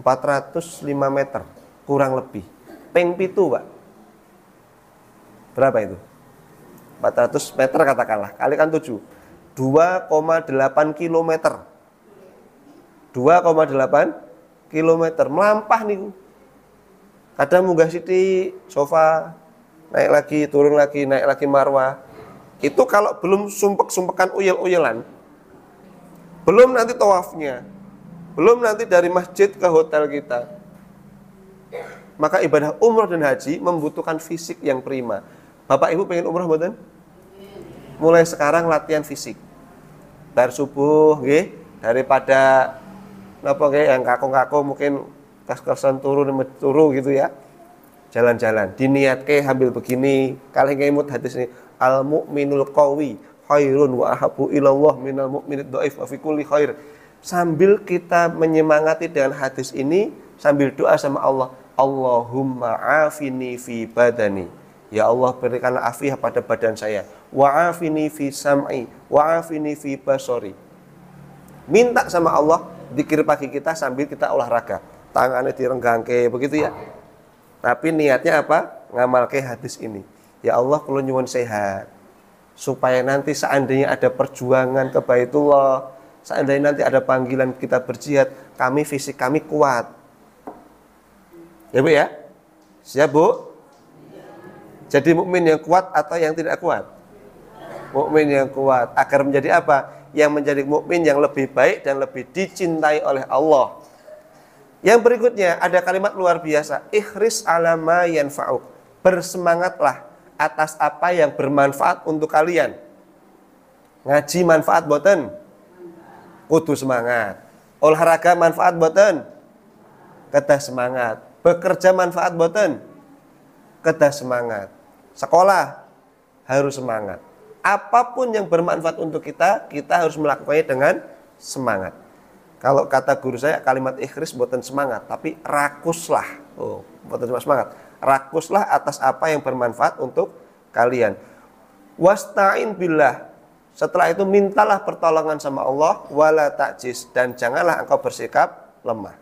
S1: 405 meter, kurang lebih. Ping pitu, Pak. Berapa itu? 400 meter katakanlah, kalikan 7. 2,8 kilometer. 2,8 kilometer. Melampah nih. Kadang munggah Siti, Sofa, naik lagi, turun lagi, naik lagi Marwah. Itu kalau belum sumpek-sumpekan uyel-uyelan, belum nanti tawafnya, belum nanti dari masjid ke hotel kita. Maka ibadah umroh dan haji membutuhkan fisik yang prima. Bapak Ibu pengen umroh mboten? Mulai sekarang latihan fisik. Bar subuh nggih, daripada napa nggih yang kakung-kakung mungkin kas-kasan turu gitu ya. Jalan-jalan, diniatke ambil begini, kalih ngemut hadis ini, al mukminul qawi khairun wa ahabbu ilallah minal mukminid dhaif wa fi kulli khair. Sambil kita menyemangati dengan hadis ini, sambil doa sama Allah, Allahumma afini fi badani. Ya Allah, berikanlah afiah pada badan saya. Wa afini fi sam'i, wa afini fi basori. Minta sama Allah zikir pagi kita sambil kita olahraga. Tangannya direnggangke begitu ya. Tapi niatnya apa? Ngamalke hadis ini. Ya Allah, kula nyuwun sehat. Supaya nanti seandainya ada perjuangan ke Baitullah, seandainya nanti ada panggilan kita berjihad, fisik kami kuat. Ya Bu ya? Siap Bu? Jadi mukmin yang kuat atau yang tidak kuat? Mukmin yang kuat. Agar menjadi apa? Yang menjadi mukmin yang lebih baik dan lebih dicintai oleh Allah. Yang berikutnya ada kalimat luar biasa. Ikhris ala ma yanfa'uk. Bersemangatlah atas apa yang bermanfaat untuk kalian. Ngaji manfaat boten? Kudu semangat. Olahraga manfaat boten? Kedah semangat. Bekerja manfaat boten? Kedah semangat. Sekolah harus semangat. Apapun yang bermanfaat untuk kita, kita harus melakukannya dengan semangat. Kalau kata guru saya, kalimat ikhris boten semangat, tapi rakuslah. Boten cuma semangat. Rakuslah atas apa yang bermanfaat untuk kalian. Wasta'in billah. Setelah itu mintalah pertolongan sama Allah, wala ta'jiz, dan janganlah engkau bersikap lemah.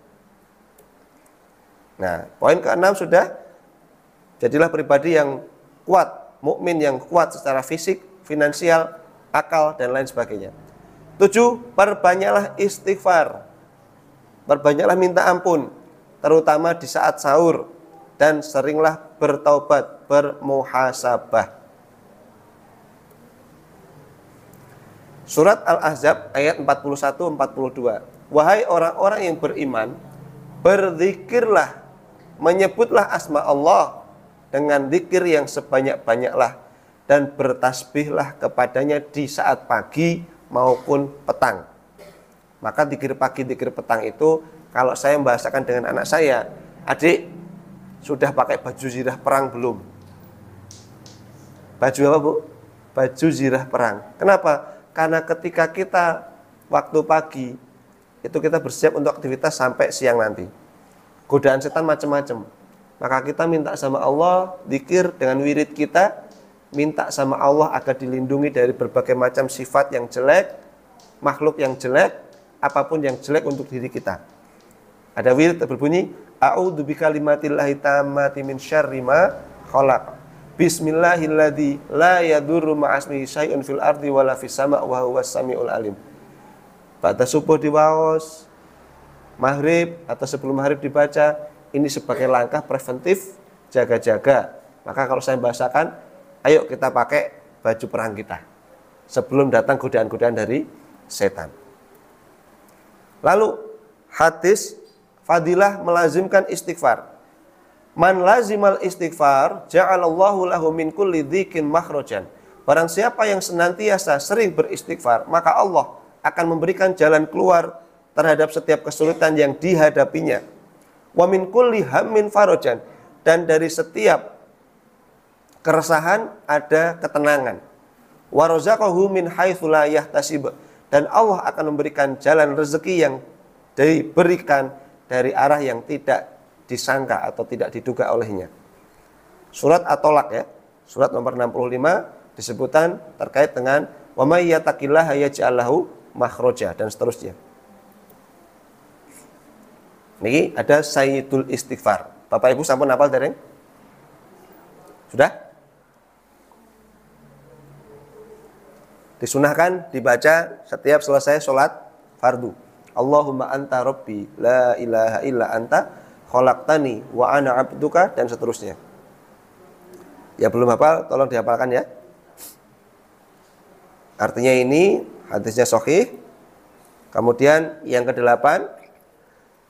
S1: Nah, poin ke-6 sudah. Jadilah pribadi yang kuat, mukmin yang kuat secara fisik, finansial, akal, dan lain sebagainya. 7, perbanyaklah istighfar. Perbanyaklah minta ampun, terutama di saat sahur, dan seringlah bertaubat, bermuhasabah. Surat Al-Ahzab ayat 41-42. Wahai orang-orang yang beriman, berzikirlah, menyebutlah asma Allah dengan zikir yang sebanyak-banyaklah, dan bertasbihlah kepadanya di saat pagi maupun petang. Maka zikir pagi, zikir petang itu kalau saya membahasakan dengan anak saya, adik, sudah pakai baju zirah perang belum? Baju apa, Bu? Baju zirah perang. Kenapa? Karena ketika kita waktu pagi itu kita bersiap untuk aktivitas sampai siang nanti. Godaan setan macam-macam. Maka kita minta sama Allah, zikir dengan wirid kita, minta sama Allah agar dilindungi dari berbagai macam sifat yang jelek, makhluk yang jelek, apapun yang jelek untuk diri kita. Ada wirid berbunyi, a'udzu bikalimatillahi tammati min syarri ma khalaq. Bismillahilladzi la yadurru ma'asmihi syai'un fil ardi wala fis sama' wa huwas samiul alim. Pada subuh diwaos, maghrib atau sebelum maghrib dibaca, ini sebagai langkah preventif jaga-jaga. Maka kalau saya bahasakan, ayo kita pakai baju perang kita sebelum datang godaan-godaan dari setan. Lalu hadis fadilah melazimkan istighfar. Man lazimal istighfar ja'alallahu lahu min kulli dzikin makhrajan. Barang siapa yang senantiasa sering beristighfar, maka Allah akan memberikan jalan keluar terhadap setiap kesulitan yang dihadapinya. Wa min kulli hammin farajan, dan dari setiap keresahan ada ketenangan. Wa razaqahu min haitsu la yahtasib, dan Allah akan memberikan jalan rezeki yang diberikan dari arah yang tidak disangka atau tidak diduga olehnya. Surat At-Tolak ya, surat nomor 65 disebutkan terkait dengan wa may yattaqillaha yaj'al lahu makhraja dan seterusnya. Niki ada Sayyidul Istighfar. Bapak Ibu sampun hafal dereng? Sudah? Disunahkan dibaca setiap selesai sholat fardu. Allahumma anta rabbi la ilaha illa anta khalaqtani wa ana abduka, dan seterusnya. Ya belum hafal, tolong dihafalkan ya. Artinya ini hadisnya sahih. Kemudian yang ke-8,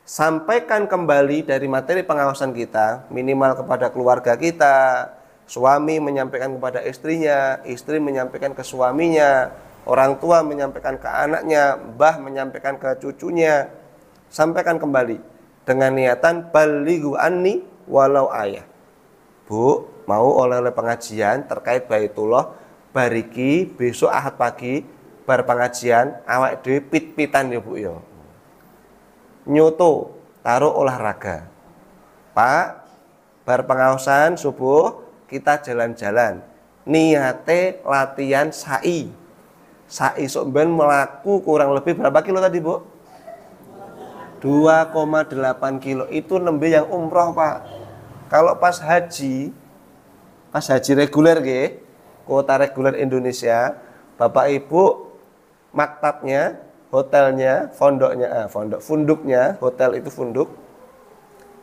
S1: sampaikan kembali dari materi pengawasan kita, minimal kepada keluarga kita. Suami menyampaikan kepada istrinya, istri menyampaikan ke suaminya, orang tua menyampaikan ke anaknya, mbah menyampaikan ke cucunya. Sampaikan kembali dengan niatan balighu anni walau ayah. Bu, mau oleh-oleh pengajian terkait Baitullah bariki besok Ahad pagi bar pengajian awak dhewe pit-pitan ya Bu ya. Nyoto taruh olahraga. Pak, bar pengawasan subuh kita jalan-jalan. Niate latihan sa'i. Sa'i sok ben melaku kurang lebih berapa kilo tadi, Bu? 2,8 kilo. Itu nembe yang umroh, Pak. Kalau pas haji reguler nggih, kuota reguler Indonesia, Bapak Ibu maktabnya, hotelnya, funduknya, hotel itu funduk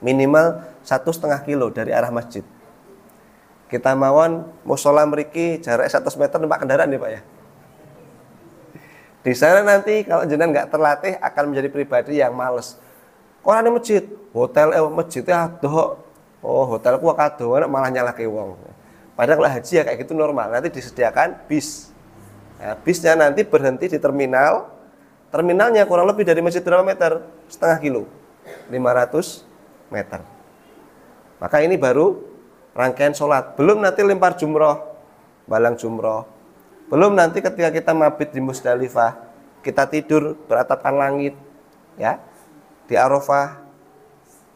S1: minimal 1,5 kilo dari arah masjid. Kita mawon musola mriki jarak 100 meter numpak kendaraan nih Pak ya. Di sana nanti kalau jenengan nggak terlatih akan menjadi pribadi yang males. Korane masjid, masjidnya adoh. Oh, hotelku kadoh malah nyalahke wong. Padahal kalau haji ya kayak gitu normal. Nanti disediakan bis. Nah, bisnya nanti berhenti di terminal. Terminalnya kurang lebih dari masjid berapa meter? 0,5 kilo. 500 meter. Maka ini baru rangkaian sholat. Belum nanti lempar jumroh, balang jumroh. Belum nanti ketika kita mabit di Musdalifah, kita tidur beratapkan langit, ya, di Arafah.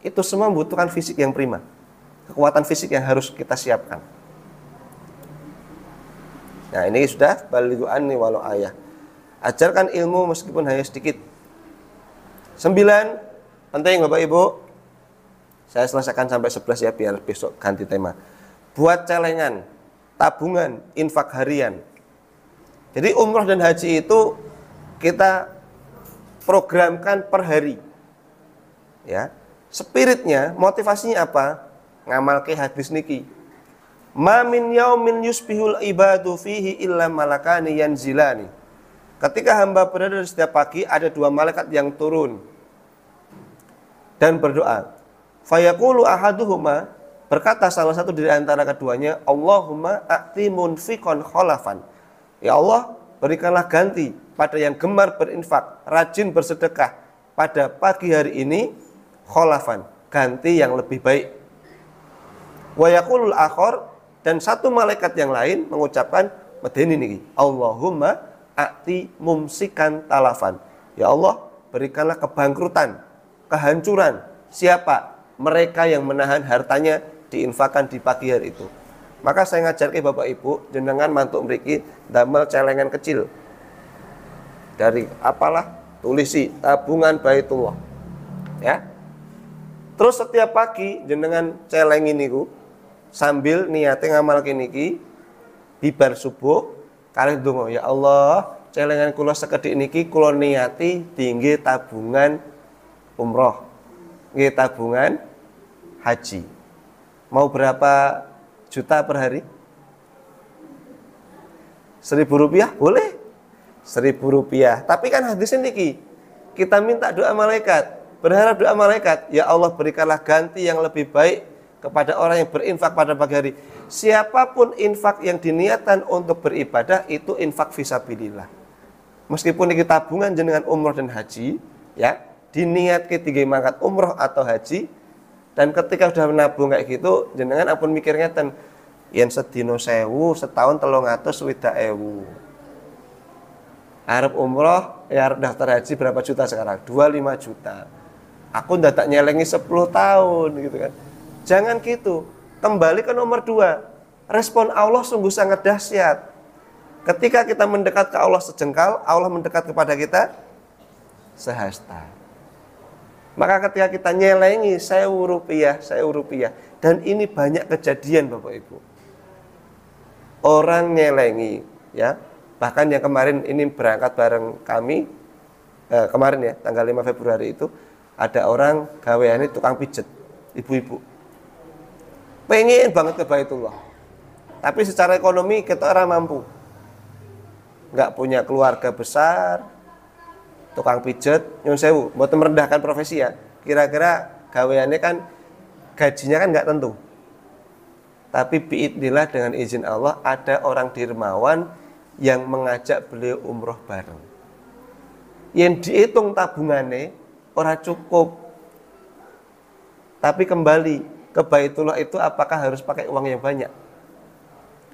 S1: Itu semua membutuhkan fisik yang prima, kekuatan fisik yang harus kita siapkan. Nah, ini sudah balighu anni walau ayah. Ajarkan ilmu meskipun hanya sedikit. 9, penting Bapak Ibu. Saya selesaikan sampai 11 ya, biar besok ganti tema. Buat celengan, tabungan, infak harian. Jadi umroh dan haji itu kita programkan per hari. Ya. Spiritnya, motivasinya apa? Ngamalke hadis niki. Ma min yaumin yusbihul ibadu fihi illa malakani yanzilani. Ketika hamba berada di setiap pagi, ada 2 malaikat yang turun dan berdoa. Fayaqulu ahaduhuma, berkata salah satu dari antara keduanya, Allahumma a'ti munfiqan khalafan. Ya Allah, berikanlah ganti pada yang gemar berinfak, rajin bersedekah pada pagi hari ini, khalafan, ganti yang lebih baik. Wa yaqulul akhar, dan satu malaikat yang lain mengucapkan medeni niki, Allahumma a'ti mumsikan talafan. Ya Allah, berikanlah kebangkrutan, kehancuran. Siapa? Mereka yang menahan hartanya diinfakkan di pagi hari itu. Maka saya ngajarke Bapak Ibu, jenengan mantuk mriki damel celengan kecil. Dari apalah, tulisi tabungan Baitullah. Ya. Terus setiap pagi jenengan celengin niku sambil niatnya ngamal niki, bibar subuh kalian donga, ya Allah, celengan kula sekedhik niki kula niati tinggi tabungan umroh, nggih tabungan haji. Mau berapa juta per hari? 1.000 rupiah boleh? 1.000 rupiah. Tapi kan hadisnya niki, kita minta doa malaikat, berharap doa malaikat, ya Allah berikanlah ganti yang lebih baik kepada orang yang berinfak pada pagi hari. Siapapun infak yang diniatkan untuk beribadah itu infak fisabilillah. Meskipun ini tabungan jenengan umroh dan haji, ya, diniat ketiga mangkat umroh atau haji, dan ketika sudah menabung kayak gitu, jenengan ampun mikir ngeten, yen sedino 1.000, setahun 320. Arep umroh, ya arep daftar haji berapa juta sekarang? 25 juta. Aku ndak nyelengi 10 tahun gitu kan. Jangan gitu. Kembali ke nomor 2. Respon Allah sungguh sangat dahsyat. Ketika kita mendekat ke Allah sejengkal, Allah mendekat kepada kita sehasta. Maka ketika kita nyelengi 1.000 rupiah, 1.000 rupiah, dan ini banyak kejadian Bapak Ibu. Orang nyelengi, ya. Bahkan yang kemarin ini berangkat bareng kami, kemarin ya, tanggal 5 Februari itu, ada orang gaweane tukang pijet, ibu-ibu. Pengen banget ke Baitullah, tapi secara ekonomi kita orang mampu, nggak punya keluarga besar, tukang pijet, nyun sewu, buat merendahkan profesi ya. Kira-kira gaweannya kan gajinya kan nggak tentu. Tapi biidnillah dengan izin Allah ada orang dermawan yang mengajak beliau umroh bareng. Yang dihitung tabungannya orang cukup, tapi kembali ke Baitullah itu apakah harus pakai uang yang banyak?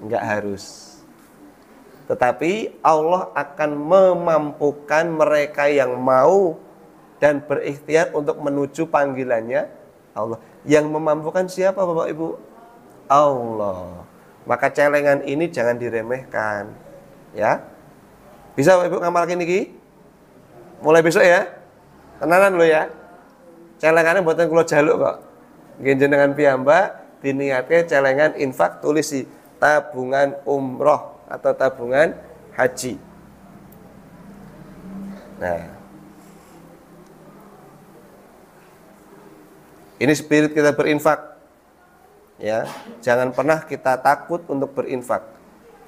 S1: Enggak harus. Tetapi Allah akan memampukan mereka yang mau dan berikhtiar untuk menuju panggilannya Allah. Yang memampukan siapa Bapak Ibu? Allah. Maka celengan ini jangan diremehkan. Ya. Bisa Bapak Ibu ngamalkan ini? Mulai besok ya. Tenanan lo ya. Celengannya buatan kula jaluk kok. Jenengan piyambak diniatke celengan infak tulisi tabungan umroh atau tabungan haji. Nah, ini spirit kita berinfak. Ya, jangan pernah kita takut untuk berinfak.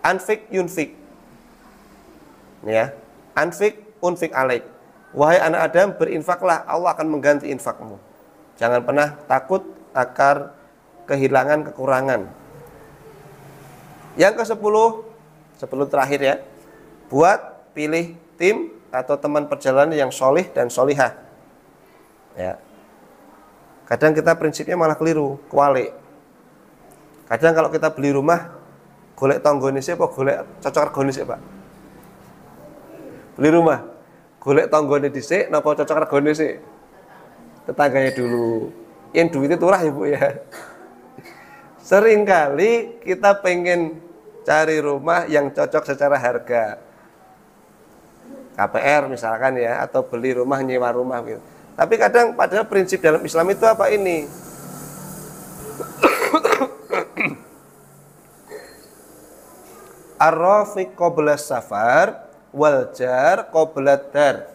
S1: Anfik yunfik. Ya, anfik unfik alaik. Wahai anak Adam, berinfaklah, Allah akan mengganti infakmu. Jangan pernah takut akan kehilangan kekurangan. Yang ke-10, 10 terakhir ya. Buat pilih tim atau teman perjalanan yang solih dan solihah. Ya. Kadang kita prinsipnya malah keliru, kualik. Kadang kalau kita beli rumah, golek tanggane sik apa golek cocok regane sik, Pak? Beli rumah, golek tanggane dhisik napa cocok regane sik? Tetangganya dulu. Yang duitnya turah ya Bu ya. Seringkali kita pengen Cari rumah yang cocok secara harga. KPR misalkan ya, atau beli rumah, nyewa rumah gitu. Tapi kadang padahal prinsip dalam Islam itu apa ini? Ar-rafiq qabla safar wal jar qabla dar.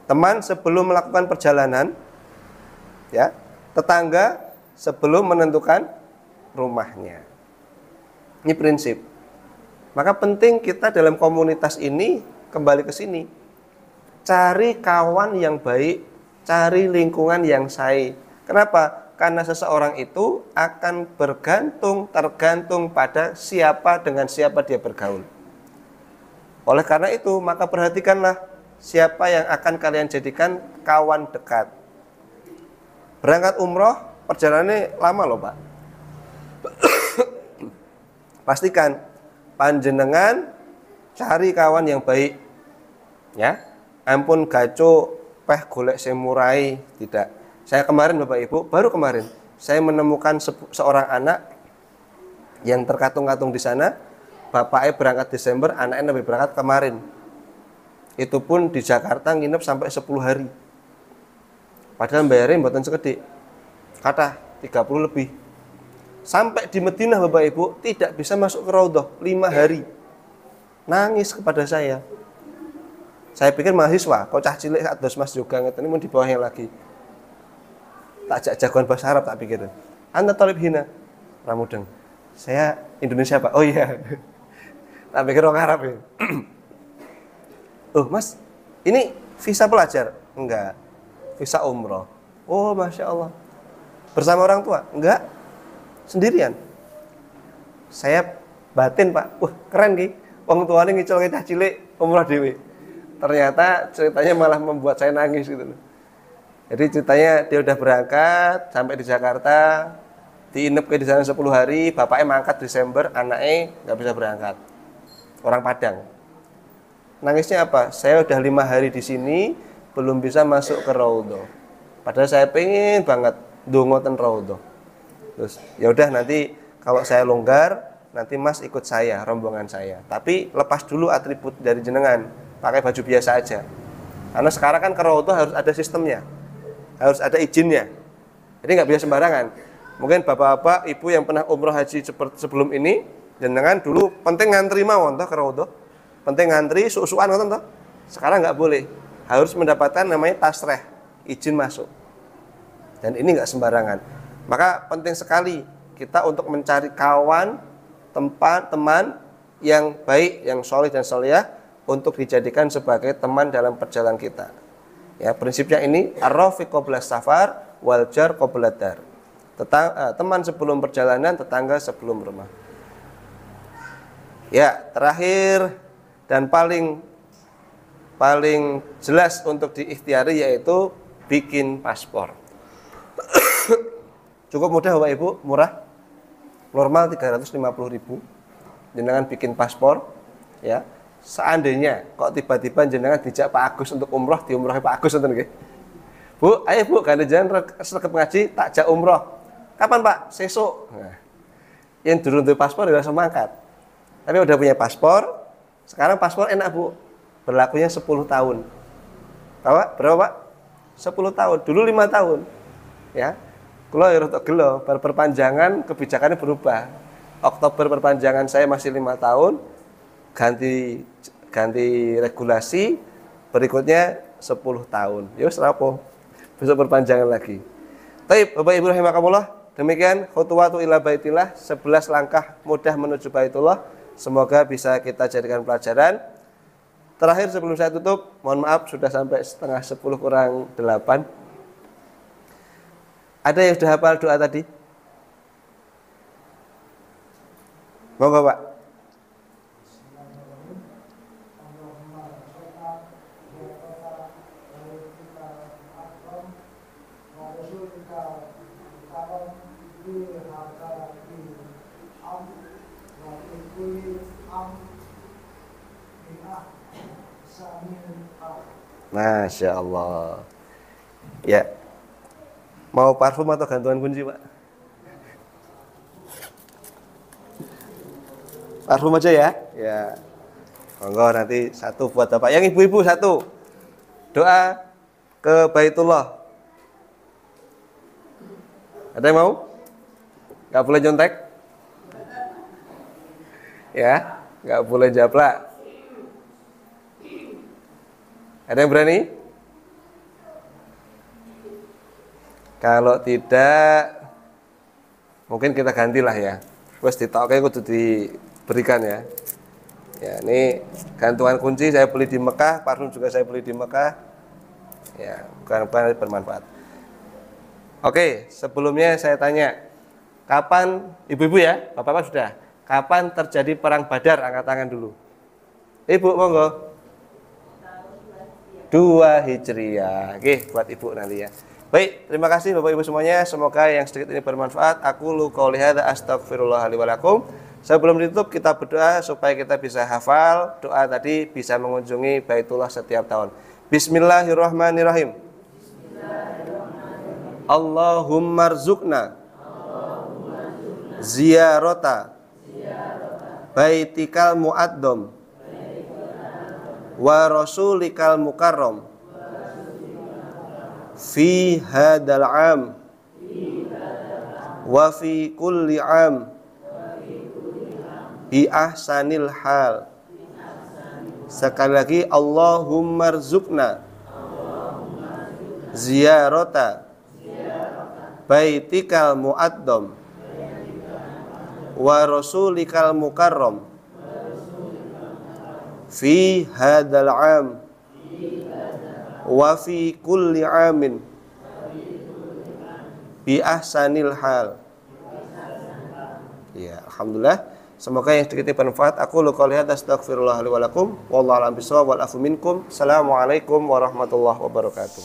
S1: Teman sebelum melakukan perjalanan, ya, tetangga sebelum menentukan rumahnya. Ini prinsip. Maka penting kita dalam komunitas ini kembali ke sini. Cari kawan yang baik, cari lingkungan yang sae. Kenapa? Karena seseorang itu akan tergantung pada siapa dengan siapa dia bergaul. Oleh karena itu, maka perhatikanlah siapa yang akan kalian jadikan kawan dekat. Berangkat umroh, perjalanannya lama loh Pak. Pastikan panjenengan cari kawan yang baik. Ya, ampun gaco peh golek semurai, tidak. Saya kemarin Bapak Ibu, baru kemarin saya menemukan seorang anak yang terkatung-katung di sana. Bapaknya berangkat Desember, anaknya lebih berangkat kemarin. Itu pun di Jakarta nginep sampai 10 hari. Padahal bayarin mboten sekedhik. Kata 30 lebih. Sampai di Madinah Bapak Ibu tidak bisa masuk ke Raudhah 5 hari. Nangis kepada saya. Saya pikir mahasiswa, kok cah cilik sak dos Mas juga ngeten mun di bawahnya lagi. Tak ajak jagoan bahasa Arab tak pikir. Anda talib hina. Ramudeng. Saya Indonesia Pak. Oh iya. Tak pikir orang Arab ya. Oh Mas, ini visa pelajar? Enggak. Visa umroh. Oh Masya Allah. Bersama orang tua? Enggak. Sendirian. Saya batin Pak. Wah keren ki. Wong tuane ngicil cah cilik umroh dhewe. Ternyata ceritanya malah membuat saya nangis gitu loh. Jadi ceritanya dia udah berangkat sampai di Jakarta, diinep di sana 10 hari, bapaknya mangkat Desember, anaknya nggak bisa berangkat. Orang Padang. Nangisnya apa? Saya udah 5 hari di sini, belum bisa masuk ke Raudhah. Padahal saya pengen banget ndonga ten Raudhah. Terus ya udah nanti kalau saya longgar, nanti Mas ikut saya, rombongan saya. Tapi lepas dulu atribut dari jenengan. Pakai baju biasa aja. Karena sekarang kan ke Raudhah harus ada sistemnya. Harus ada izinnya. Jadi nggak bisa sembarangan. Mungkin bapak-bapak, ibu yang pernah umroh haji seperti sebelum ini, jenengan dulu penting ngantri mawon toh ke Raudhah. Penting ngantri susuan ngoten toh. Sekarang nggak boleh. Harus mendapatkan namanya tasreh, izin masuk. Dan ini nggak sembarangan. Maka penting sekali kita untuk mencari kawan, teman yang baik, yang soleh dan solehah, untuk dijadikan sebagai teman dalam perjalanan kita. Ya, prinsipnya ini ar-rafiq qabla safar wal jar qabla dar. Teman sebelum perjalanan, tetangga sebelum rumah. Ya, terakhir dan paling jelas untuk diikhtiari yaitu bikin paspor. Cukup mudah Bapak Ibu, murah. Normal 350.000. Jenengan bikin paspor, ya. Seandainya kok tiba-tiba jenengan dijak Pak Agus untuk umroh, diumrohi Pak Agus ngoten nggih. Bu, ayo Bu, ganti jenengan sregep ngaji tak jak umroh. Kapan Pak? Sesuk. Nah, yang durung duwe paspor ya langsung mangkat. Tapi udah punya paspor, sekarang paspor enak Bu. Berlakunya 10 tahun. Tahu Pak? Berapa Pak? 10 tahun. Dulu 5 tahun. Ya. Kula ya rada gelo, perpanjangan kebijakannya berubah. Oktober perpanjangan saya masih 5 tahun. Ganti regulasi berikutnya 10 tahun. Ya wis rapo. Besok perpanjangan lagi. Baik, Bapak Ibu rahimakumullah, demikian khutuwatu ila baitillah, 11 langkah mudah menuju Baitullah. Semoga bisa kita jadikan pelajaran. Terakhir sebelum saya tutup, mohon maaf sudah sampai setengah 10 kurang 8. Ada yang sudah hafal doa tadi? Monggo Pak. Masya Allah. Ya. Mau parfum atau gantungan kunci Pak? Parfum aja ya. Ya. Monggo nanti satu buat Bapak. Yang ibu-ibu satu. Doa ke Baitullah. Ada yang mau? Gak boleh nyontek? Ya, gak boleh japlak. Ada yang berani? Kalau tidak, mungkin kita gantilah ya. Wes ditoknya kudu diberikan ya. Ya, ini gantungan kunci saya beli di Mekah, parfum juga saya beli di Mekah. Ya, bukan bermanfaat. Oke, sebelumnya saya tanya, kapan ibu-ibu ya, bapak-bapak sudah, kapan terjadi perang Badar? Angkat tangan dulu. Ibu monggo. 2 Hijriah. Oke, buat ibu nanti ya. Baik, terima kasih Bapak Ibu semuanya. Semoga yang sedikit ini bermanfaat. Aku lu qauli hadza astaghfirullah li wa lakum. Sebelum ditutup kita berdoa supaya kita bisa hafal doa tadi, bisa mengunjungi Baitullah setiap tahun. Bismillahirrahmanirrahim. Allahumma rzuqna ziyarata baitikal mu'addam wa rasulikal mukarram fi hadal am wa fi kulli am bi ahsanil hal. Sekali lagi, Allahumma rzuqna ziyarata baitikal mu'addam wa rasulikal mukarram fi hadal am wa fi kulli amin bi ahsanil hal. Ya, alhamdulillah. Semoga yang sedikit bermanfaat. Aku lu qouli hadza astaghfirullah li wa lakum wallahu a'lam bishawab wal afu minkum. Assalamualaikum warahmatullahi wabarakatuh.